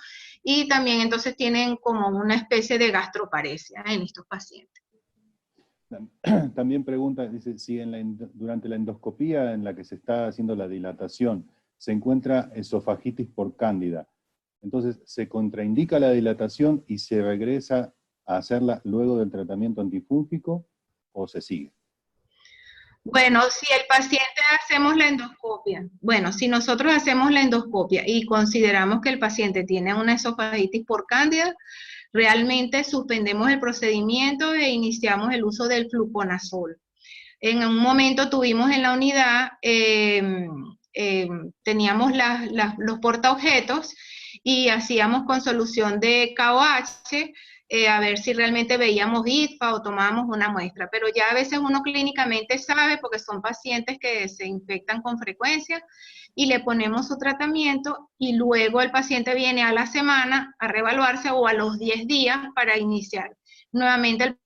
y también entonces tienen como una especie de gastroparesia en estos pacientes. También pregunta, dice, si durante la endoscopía en la que se está haciendo la dilatación se encuentra esofagitis por cándida, entonces se contraindica la dilatación y se regresa a hacerla luego del tratamiento antifúngico o se sigue. Bueno, si el paciente hacemos la endoscopia, bueno, si nosotros hacemos la endoscopia y consideramos que el paciente tiene una esofagitis por cándida, realmente suspendemos el procedimiento e iniciamos el uso del fluconazol. En un momento tuvimos en la unidad teníamos los portaobjetos y hacíamos con solución de KOH, a ver si realmente veíamos ITFA o tomábamos una muestra, pero ya a veces uno clínicamente sabe, porque son pacientes que se infectan con frecuencia, y le ponemos su tratamiento, y luego el paciente viene a la semana a reevaluarse o a los 10 días para iniciar nuevamente el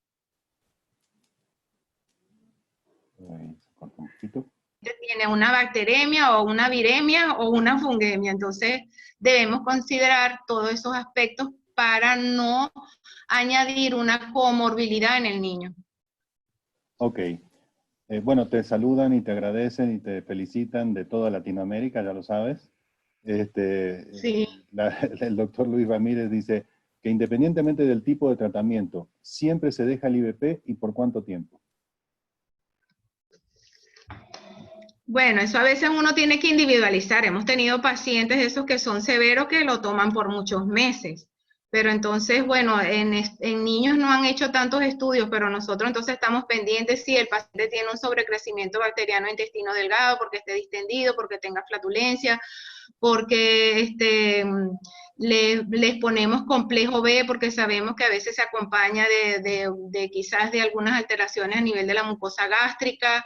tiene una bacteremia o una viremia o una fungemia. Entonces debemos considerar todos esos aspectos para no añadir una comorbilidad en el niño. Ok. Bueno, te saludan y te agradecen y te felicitan de toda Latinoamérica, ya lo sabes. Sí. El doctor Luis Ramírez dice que independientemente del tipo de tratamiento, siempre se deja el IVP y por cuánto tiempo. Bueno, eso a veces uno tiene que individualizar. Hemos tenido pacientes esos que son severos que lo toman por muchos meses. Pero entonces, bueno, en niños no han hecho tantos estudios, pero nosotros entonces estamos pendientes si el paciente tiene un sobrecrecimiento bacteriano de intestino delgado, porque esté distendido, porque tenga flatulencia, porque les ponemos complejo B, porque sabemos que a veces se acompaña de quizás de algunas alteraciones a nivel de la mucosa gástrica.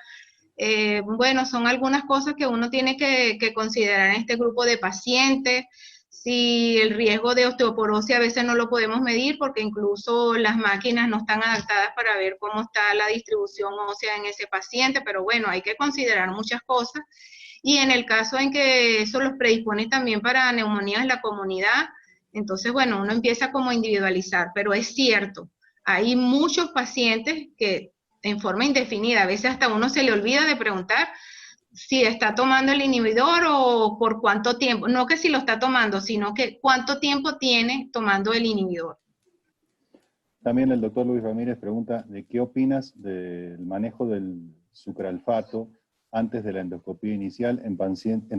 Bueno, son algunas cosas que uno tiene que considerar en este grupo de pacientes. Si el riesgo de osteoporosis a veces no lo podemos medir porque incluso las máquinas no están adaptadas para ver cómo está la distribución ósea en ese paciente, pero bueno, hay que considerar muchas cosas. Y en el caso en que eso los predispone también para neumonías en la comunidad, entonces, bueno, uno empieza como a individualizar, pero es cierto, hay muchos pacientes que en forma indefinida, a veces hasta uno se le olvida de preguntar si está tomando el inhibidor o por cuánto tiempo, no que si lo está tomando, sino que cuánto tiempo tiene tomando el inhibidor. También el doctor Luis Ramírez pregunta de qué opinas del manejo del sucralfato antes de la endoscopía inicial en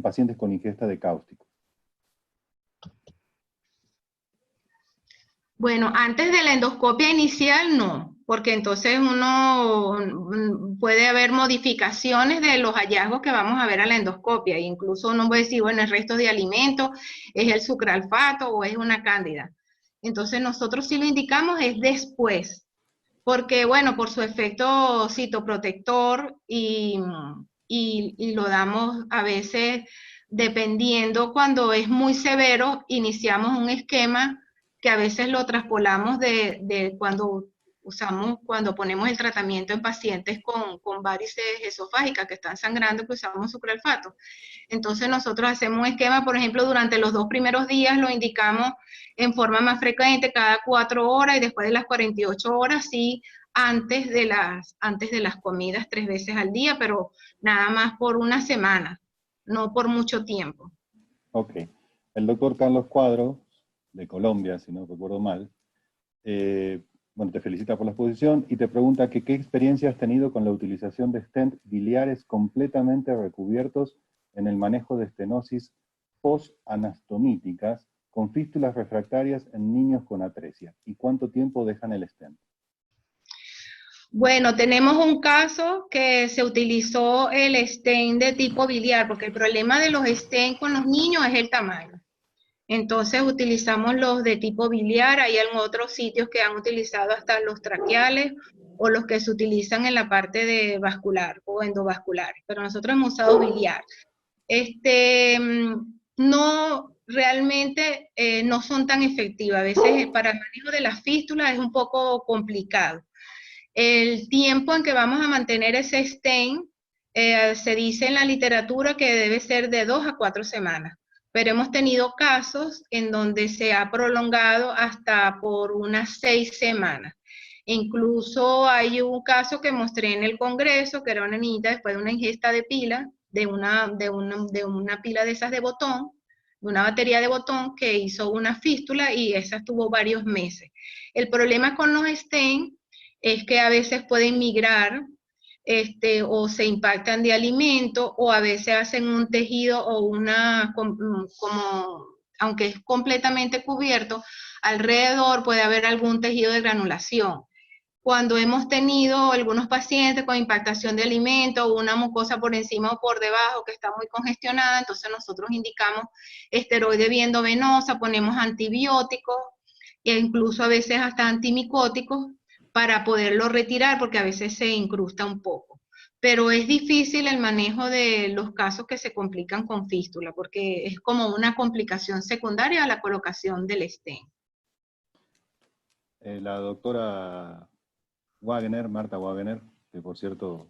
pacientes con ingesta de cáustico. Bueno, antes de la endoscopia inicial no, porque entonces uno puede haber modificaciones de los hallazgos que vamos a ver a la endoscopia, e incluso uno puede decir, bueno, el resto de alimentos es el sucralfato o es una cándida. Entonces nosotros sí lo indicamos es después, porque bueno, por su efecto citoprotector y lo damos a veces, dependiendo cuando es muy severo, iniciamos un esquema que a veces lo traspolamos de cuando cuando ponemos el tratamiento en pacientes con varices esofágicas que están sangrando, que usamos sucralfato. Entonces nosotros hacemos un esquema, por ejemplo, durante los 2 primeros días lo indicamos en forma más frecuente, cada 4 horas, y después de las 48 horas, sí, antes de las comidas 3 veces al día, pero nada más por una semana, no por mucho tiempo. Ok. El doctor Carlos Cuadro, de Colombia, si no recuerdo mal, bueno, te felicita por la exposición y te pregunta que qué experiencia has tenido con la utilización de stent biliares completamente recubiertos en el manejo de estenosis post-anastomíticas con fístulas refractarias en niños con atresia. ¿Y cuánto tiempo dejan el stent? Bueno, tenemos un caso que se utilizó el stent de tipo biliar, porque el problema de los stent con los niños es el tamaño. Entonces utilizamos los de tipo biliar, hay en otros sitios que han utilizado hasta los traqueales o los que se utilizan en la parte de vascular o endovascular, pero nosotros hemos usado biliar. No, realmente no son tan efectivas, a veces para el manejo de las fístulas es un poco complicado. El tiempo en que vamos a mantener ese stent, se dice en la literatura que debe ser de 2 a 4 semanas. Pero hemos tenido casos en donde se ha prolongado hasta por unas 6 semanas. Incluso hay un caso que mostré en el congreso, que era una niñita después de una ingesta de pila, de una pila de esas de botón, de una batería de botón, que hizo una fístula y esa estuvo varios meses. El problema con los stents es que a veces pueden migrar o se impactan de alimento, o a veces hacen un tejido o aunque es completamente cubierto, alrededor puede haber algún tejido de granulación. cuando hemos tenido algunos pacientes con impactación de alimentos, o una mucosa por encima o por debajo que está muy congestionada, entonces nosotros indicamos esteroide endovenosa, ponemos antibióticos, e incluso a veces hasta antimicóticos, para poderlo retirar, porque a veces se incrusta un poco. Pero es difícil el manejo de los casos que se complican con fístula, porque es como una complicación secundaria a la colocación del stent. La doctora Wagner, Marta Wagner, que por cierto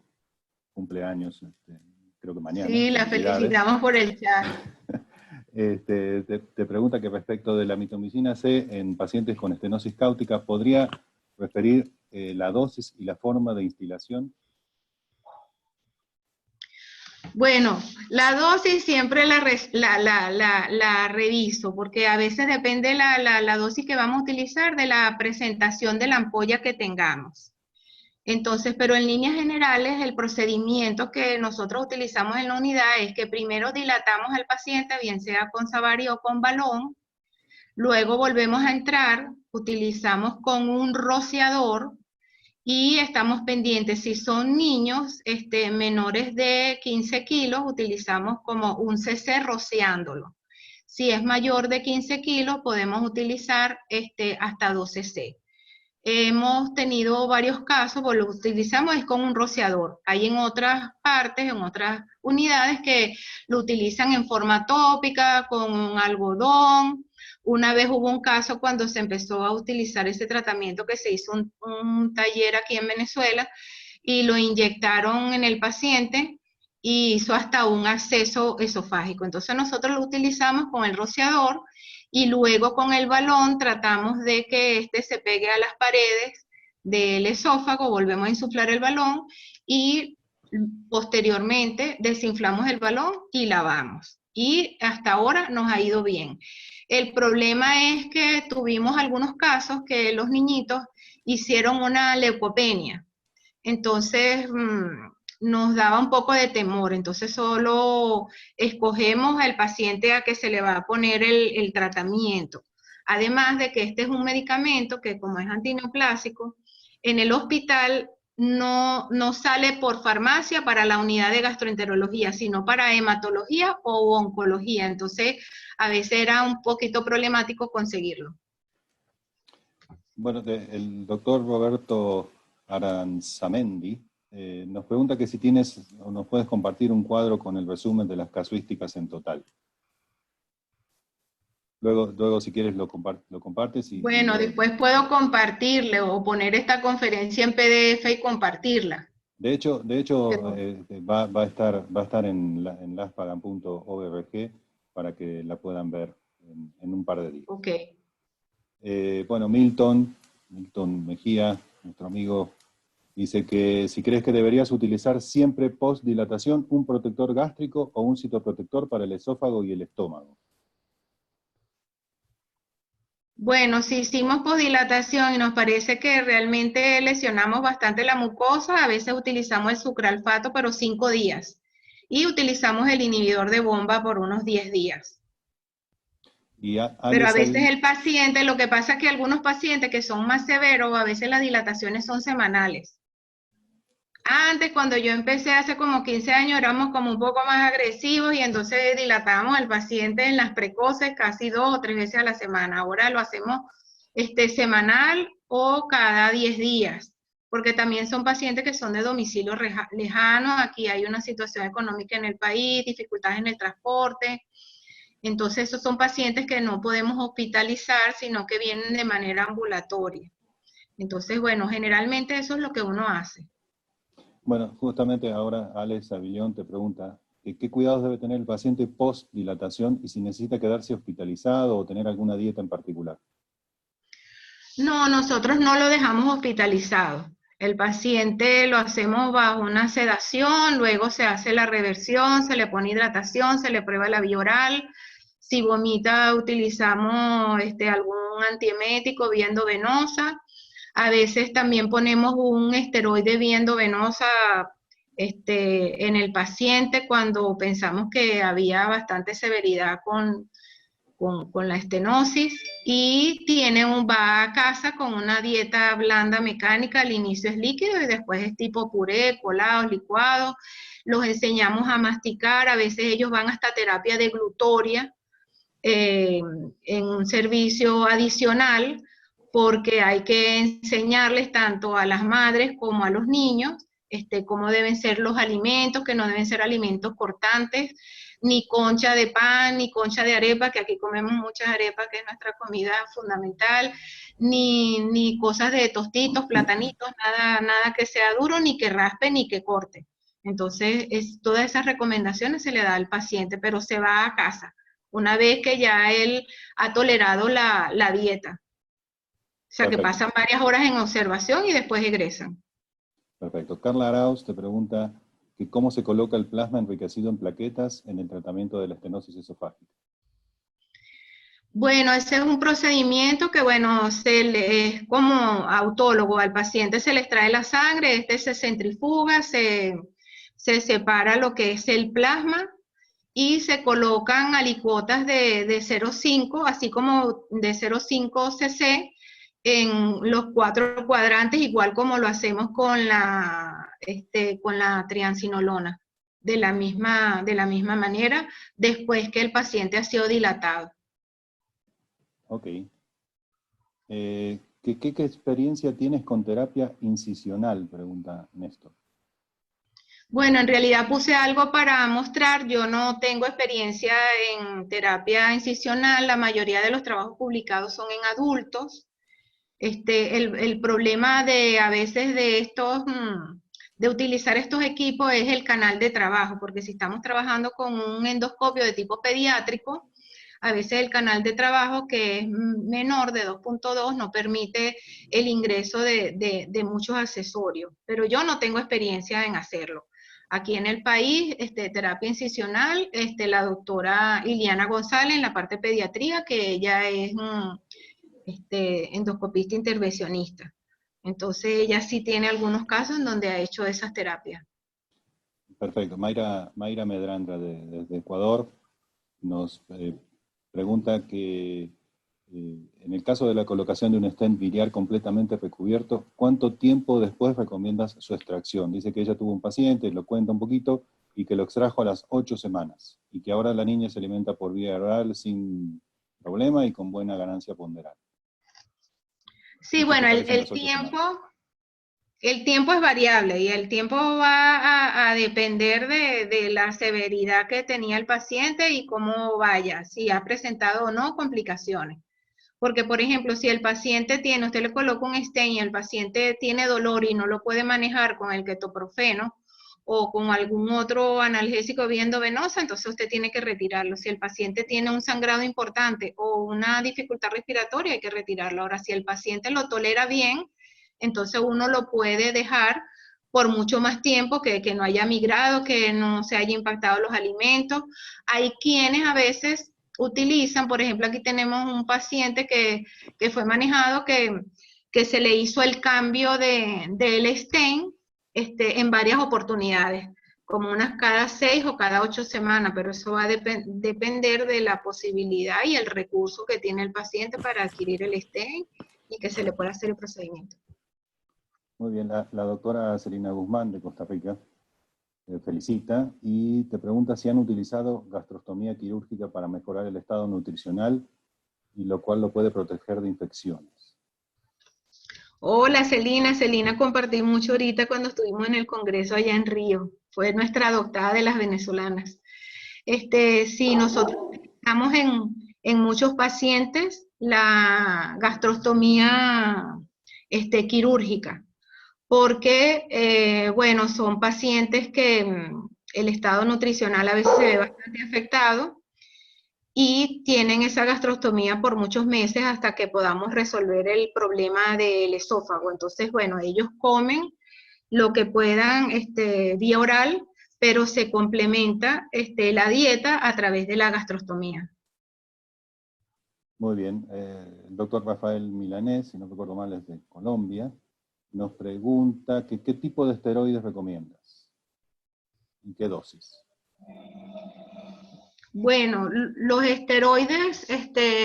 cumpleaños, creo que mañana. Sí, la felicitamos por el chat. Te pregunta que respecto de la mitomicina C en pacientes con estenosis cáutica, ¿podría referir la dosis y la forma de instilación? Bueno, la dosis siempre la reviso, porque a veces depende la dosis que vamos a utilizar de la presentación de la ampolla que tengamos. Entonces, pero en líneas generales, el procedimiento que nosotros utilizamos en la unidad es que primero dilatamos al paciente, bien sea con Savary o con balón, luego volvemos a entrar, utilizamos con un rociador, y estamos pendientes, si son niños menores de 15 kilos, utilizamos como un cc rociándolo. Si es mayor de 15 kilos, podemos utilizar hasta 2 cc. Hemos tenido varios casos, pues lo utilizamos es con un rociador. Hay en otras partes, en otras unidades que lo utilizan en forma tópica, con un algodón. Una vez hubo un caso cuando se empezó a utilizar ese tratamiento que se hizo un taller aquí en Venezuela y lo inyectaron en el paciente y hizo hasta un absceso esofágico. Entonces nosotros lo utilizamos con el rociador y luego con el balón tratamos de que se pegue a las paredes del esófago, volvemos a insuflar el balón y posteriormente desinflamos el balón y lavamos. Y hasta ahora nos ha ido bien. El problema es que tuvimos algunos casos que los niñitos hicieron una leucopenia. Entonces, nos daba un poco de temor. Entonces, solo escogemos al paciente a que se le va a poner el tratamiento. Además de que este es un medicamento que, como es antineoplásico, en el hospital no sale por farmacia para la unidad de gastroenterología, sino para hematología o oncología. Entonces, a veces era un poquito problemático conseguirlo. Bueno, el doctor Roberto Aranzamendi nos pregunta que si tienes o nos puedes compartir un cuadro con el resumen de las casuísticas en total. Luego si quieres, lo compartes. Bueno, después puedo compartirle o poner esta conferencia en PDF y compartirla. De hecho va a estar en laspagan.org para que la puedan ver en un par de días. Ok. Bueno, Milton Mejía, nuestro amigo, dice que si crees que deberías utilizar siempre post-dilatación un protector gástrico o un citoprotector para el esófago y el estómago. Bueno, si hicimos posdilatación y nos parece que realmente lesionamos bastante la mucosa, a veces utilizamos el sucralfato, pero 5 días. Y utilizamos el inhibidor de bomba por unos 10 días. Pero a veces el paciente, lo que pasa es que algunos pacientes que son más severos, a veces las dilataciones son semanales. Antes, cuando yo empecé hace como 15 años, éramos como un poco más agresivos y entonces dilatábamos al paciente en las precoces casi 2 o 3 veces a la semana. Ahora lo hacemos semanal o cada 10 días, porque también son pacientes que son de domicilio lejano. Aquí hay una situación económica en el país, dificultades en el transporte. Entonces, esos son pacientes que no podemos hospitalizar, sino que vienen de manera ambulatoria. Entonces, bueno, generalmente eso es lo que uno hace. Bueno, justamente ahora Alex Avillón te pregunta qué cuidados debe tener el paciente post-dilatación y si necesita quedarse hospitalizado o tener alguna dieta en particular. No, nosotros no lo dejamos hospitalizado. El paciente lo hacemos bajo una sedación, luego se hace la reversión, se le pone hidratación, se le prueba la vía oral. Si vomita, utilizamos algún antiemético, vía endovenosa. A veces también ponemos un esteroide vía endovenosa en el paciente cuando pensamos que había bastante severidad con con la estenosis, y va a casa con una dieta blanda mecánica. Al inicio es líquido y después es tipo puré, colados, licuados. Los enseñamos a masticar, a veces ellos van hasta terapia de glutoria, en un servicio adicional, porque hay que enseñarles tanto a las madres como a los niños cómo deben ser los alimentos, que no deben ser alimentos cortantes, ni concha de pan, ni concha de arepa, que aquí comemos muchas arepas, que es nuestra comida fundamental, ni cosas de tostitos, platanitos, nada que sea duro, ni que raspe, ni que corte. Entonces, todas esas recomendaciones se le da al paciente, pero se va a casa una vez que ya él ha tolerado la dieta. O sea, que Perfecto. pasan varias horas en observación y después egresan. Perfecto. Carla Arauz te pregunta que cómo se coloca el plasma enriquecido en plaquetas en el tratamiento de la estenosis esofágica. Bueno, ese es un procedimiento que, bueno, es como autólogo. Al paciente se le extrae la sangre, se centrifuga, se separa lo que es el plasma y se colocan alicuotas de 0,5, así como de 0,5 cc en los 4 cuadrantes, igual como lo hacemos con la triancinolona, de la misma manera, después que el paciente ha sido dilatado. Ok. ¿Qué experiencia tienes con terapia incisional? Pregunta Néstor. Bueno, en realidad puse algo para mostrar. Yo no tengo experiencia en terapia incisional. La mayoría de los trabajos publicados son en adultos. El problema a veces de utilizar estos equipos es el canal de trabajo, porque si estamos trabajando con un endoscopio de tipo pediátrico, a veces el canal de trabajo, que es menor de 2.2, no permite el ingreso de muchos accesorios, pero yo no tengo experiencia en hacerlo. Aquí en el país, terapia incisional, la doctora Iliana González en la parte de pediatría, que ella es endoscopista intervencionista. Entonces ella sí tiene algunos casos en donde ha hecho esas terapias. Perfecto. Mayra Medrandra desde Ecuador nos pregunta que en el caso de la colocación de un stent biliar completamente recubierto, ¿cuánto tiempo después recomiendas su extracción? Dice que ella tuvo un paciente, lo cuenta un poquito, y que lo extrajo a las 8 semanas, y que ahora la niña se alimenta por vía oral sin problema y con buena ganancia ponderal. Sí, bueno, el tiempo es variable y el tiempo va a depender de la severidad que tenía el paciente y cómo vaya, si ha presentado o no complicaciones. Porque, por ejemplo, si el paciente usted le coloca un stent y el paciente tiene dolor y no lo puede manejar con el ketoprofeno o con algún otro analgésico vía endovenosa, entonces usted tiene que retirarlo. Si el paciente tiene un sangrado importante o una dificultad respiratoria, hay que retirarlo. Ahora, si el paciente lo tolera bien, entonces uno lo puede dejar por mucho más tiempo, que no haya migrado, que no se haya impactado los alimentos. Hay quienes a veces utilizan, por ejemplo, aquí tenemos un paciente que fue manejado, que se le hizo el cambio del stent en varias oportunidades, como unas cada 6 o cada 8 semanas, pero eso va a depender de la posibilidad y el recurso que tiene el paciente para adquirir el stent y que se le pueda hacer el procedimiento. Muy bien, la doctora Celina Guzmán de Costa Rica felicita y te pregunta si han utilizado gastrostomía quirúrgica para mejorar el estado nutricional y lo cual lo puede proteger de infecciones. Hola Celina compartí mucho ahorita cuando estuvimos en el congreso allá en Río, fue nuestra adoptada de las venezolanas. Sí, nosotros estamos en muchos pacientes la gastrostomía quirúrgica, porque, bueno, son pacientes que el estado nutricional a veces se ve bastante afectado y tienen esa gastrostomía por muchos meses hasta que podamos resolver el problema del esófago. Entonces, bueno, ellos comen lo que puedan vía oral, pero se complementa la dieta a través de la gastrostomía. Muy bien. El doctor Rafael Milanés, si no recuerdo mal, es de Colombia, nos pregunta que qué tipo de esteroides recomiendas y qué dosis. Bueno, los esteroides,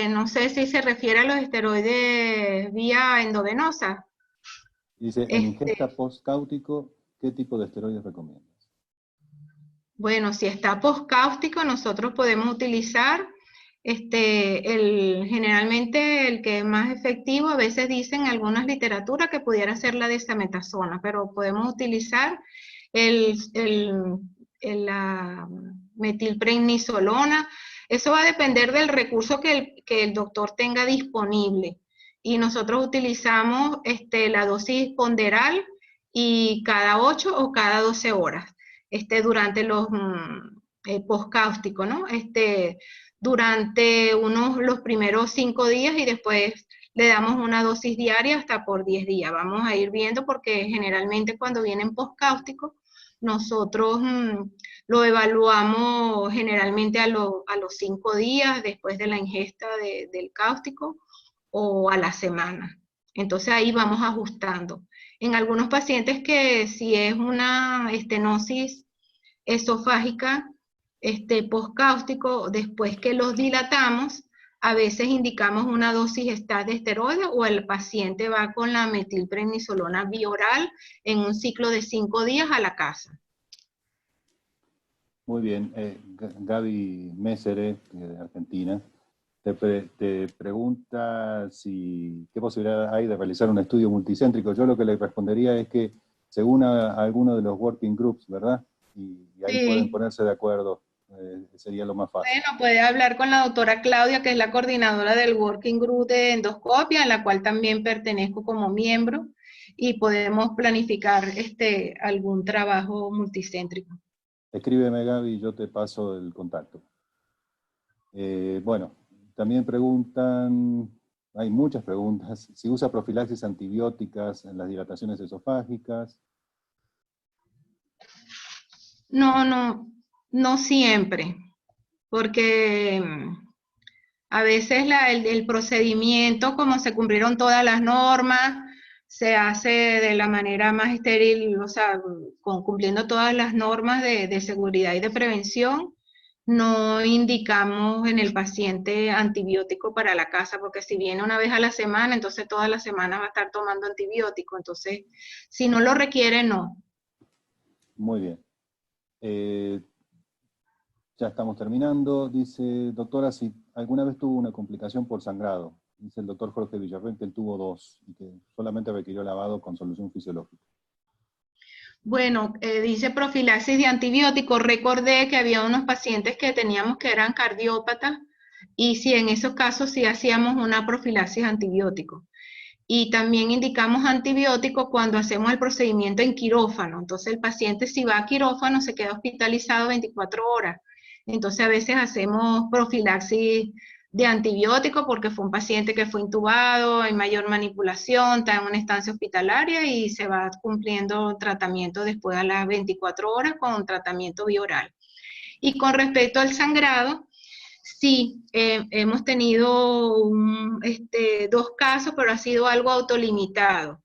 no sé si se refiere a los esteroides vía endovenosa. Dice, en Este, ingesta postcáutico, ¿qué tipo de esteroides recomiendas? bueno, si está poscáustico, nosotros podemos utilizar generalmente el que es más efectivo, a veces dicen en algunas literaturas que pudiera ser la dexametasona, pero podemos utilizar el, el- la metilprednisolona. Eso va a depender del recurso que el doctor tenga disponible. Y nosotros utilizamos la dosis ponderal y cada 8 o cada 12 horas, durante los postcáusticos, ¿no? Durante los primeros 5 días y después le damos una dosis diaria hasta por 10 días. Vamos a ir viendo porque generalmente cuando vienen postcáusticos, nosotros lo evaluamos generalmente a los 5 días después de la ingesta del cáustico o a la semana. Entonces ahí vamos ajustando. En algunos pacientes que si es una estenosis esofágica, postcáustico, después que los dilatamos, a veces indicamos una dosis de esteroide o el paciente va con la metilprednisolona bioral en un ciclo de 5 días a la casa. Muy bien. Gaby Mesere, de Argentina, te pregunta qué posibilidad hay de realizar un estudio multicéntrico. Yo lo que le respondería es que se una a alguno de los working groups, ¿verdad? Y ahí pueden Sí. ponerse de acuerdo. Sería lo más fácil. Bueno, puede hablar con la doctora Claudia, que es la coordinadora del Working Group de endoscopia, en la cual también pertenezco como miembro, y podemos planificar algún trabajo multicéntrico. Escríbeme, Gaby, y yo te paso el contacto. Bueno, también preguntan, hay muchas preguntas, si usa profilaxis antibióticas en las dilataciones esofágicas. No, no, no siempre, porque a veces el procedimiento, como se cumplieron todas las normas, se hace de la manera más estéril, o sea, cumpliendo todas las normas de seguridad y de prevención. No indicamos en el paciente antibiótico para la casa, porque si viene una vez a la semana, entonces todas las semanas va a estar tomando antibiótico. Entonces, si no lo requiere, no. Muy bien. Ya estamos terminando. Dice, doctora, si alguna vez tuvo una complicación por sangrado. Dice el doctor Jorge Villarreal que él tuvo 2 y que solamente requirió lavado con solución fisiológica. Bueno, dice profilaxis de antibióticos. Recordé que había unos pacientes que teníamos que eran cardiópatas y si en esos casos sí hacíamos una profilaxis antibiótico. Y también indicamos antibióticos cuando hacemos el procedimiento en quirófano. Entonces el paciente si va a quirófano se queda hospitalizado 24 horas. Entonces a veces hacemos profilaxis de antibiótico porque fue un paciente que fue intubado, hay mayor manipulación, está en una estancia hospitalaria y se va cumpliendo tratamiento después a las 24 horas con tratamiento bioral. Y con respecto al sangrado, sí, hemos tenido 2 casos, pero ha sido algo autolimitado.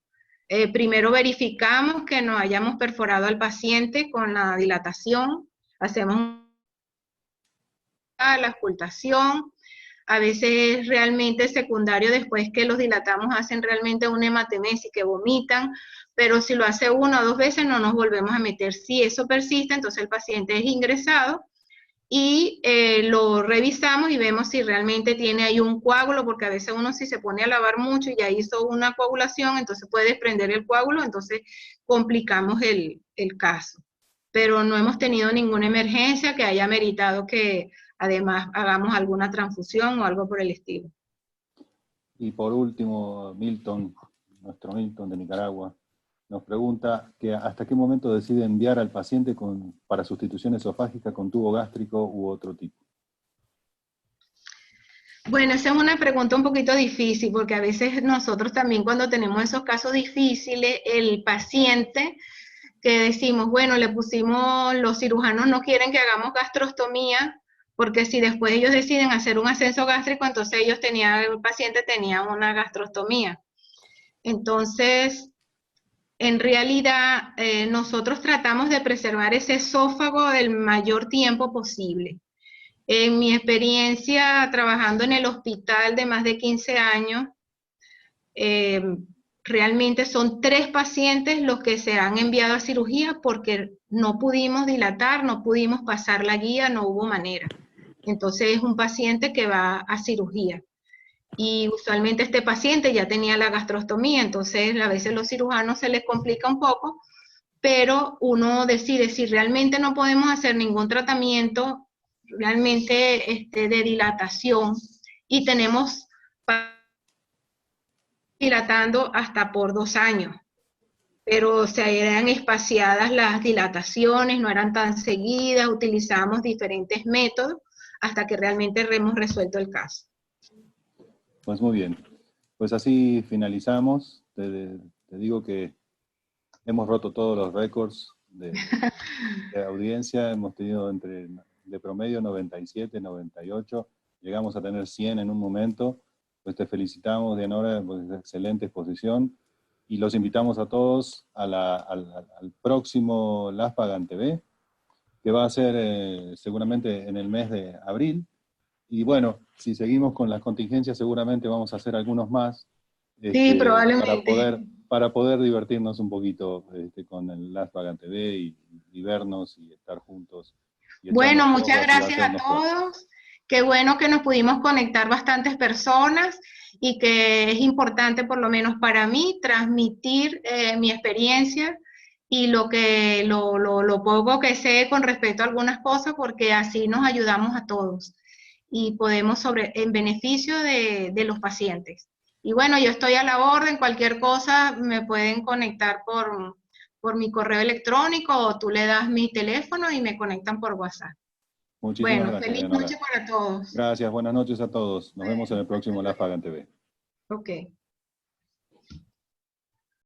Primero verificamos que no hayamos perforado al paciente con la dilatación, hacemos la ocultación, a veces es realmente secundario después que los dilatamos hacen realmente una hematemesis, que vomitan, pero si lo hace 1 o 2 veces no nos volvemos a meter. Si eso persiste, entonces el paciente es ingresado y lo revisamos y vemos si realmente tiene ahí un coágulo, porque a veces uno si se pone a lavar mucho y ya hizo una coagulación, entonces puede desprender el coágulo, entonces complicamos el caso. Pero no hemos tenido ninguna emergencia que haya meritado que además hagamos alguna transfusión o algo por el estilo. Y por último, Milton, nuestro Milton de Nicaragua, nos pregunta que hasta qué momento decide enviar al paciente para sustitución esofágica con tubo gástrico u otro tipo. Bueno, esa es una pregunta un poquito difícil porque a veces nosotros también cuando tenemos esos casos difíciles, el paciente que decimos, bueno, le pusimos, los cirujanos no quieren que hagamos gastrostomía, porque si después ellos deciden hacer un ascenso gástrico, entonces el paciente tenía una gastrostomía. Entonces, en realidad, nosotros tratamos de preservar ese esófago el mayor tiempo posible. En mi experiencia trabajando en el hospital de más de 15 años, realmente son 3 pacientes los que se han enviado a cirugía porque no pudimos dilatar, no pudimos pasar la guía, no hubo manera. Entonces es un paciente que va a cirugía. Y usualmente este paciente ya tenía la gastrostomía, entonces a veces los cirujanos se les complica un poco, pero uno decide si realmente no podemos hacer ningún tratamiento realmente de dilatación y tenemos dilatando hasta por 2 años, pero se eran espaciadas las dilataciones, no eran tan seguidas, utilizamos diferentes métodos hasta que realmente hemos resuelto el caso. Pues muy bien, pues así finalizamos. Te digo que hemos roto todos los récords de audiencia, hemos tenido de promedio 97, 98, llegamos a tener 100 en un momento. Pues te felicitamos, Dianora, pues excelente exposición, y los invitamos a todos al próximo LASPAGAN TV, que va a ser seguramente en el mes de abril. Y bueno, si seguimos con las contingencias, seguramente vamos a hacer algunos más, Sí, probablemente. para poder divertirnos un poquito con el LASPAGAN TV y vernos y estar juntos. Y Bueno, echarnos muchas porras y gracias a hacernos fuerza. todos. Qué bueno que nos pudimos conectar bastantes personas y que es importante, por lo menos para mí, transmitir mi experiencia y lo poco que sé con respecto a algunas cosas, porque así nos ayudamos a todos y podemos en beneficio de los pacientes. Y bueno, yo estoy a la orden, cualquier cosa me pueden conectar por mi correo electrónico o tú le das mi teléfono y me conectan por WhatsApp. Muchísimas Bueno, gracias, feliz Dianora. noche para todos. Gracias, buenas noches a todos. Nos vemos en el Hasta próximo luego. LASPAGAN TV. Ok.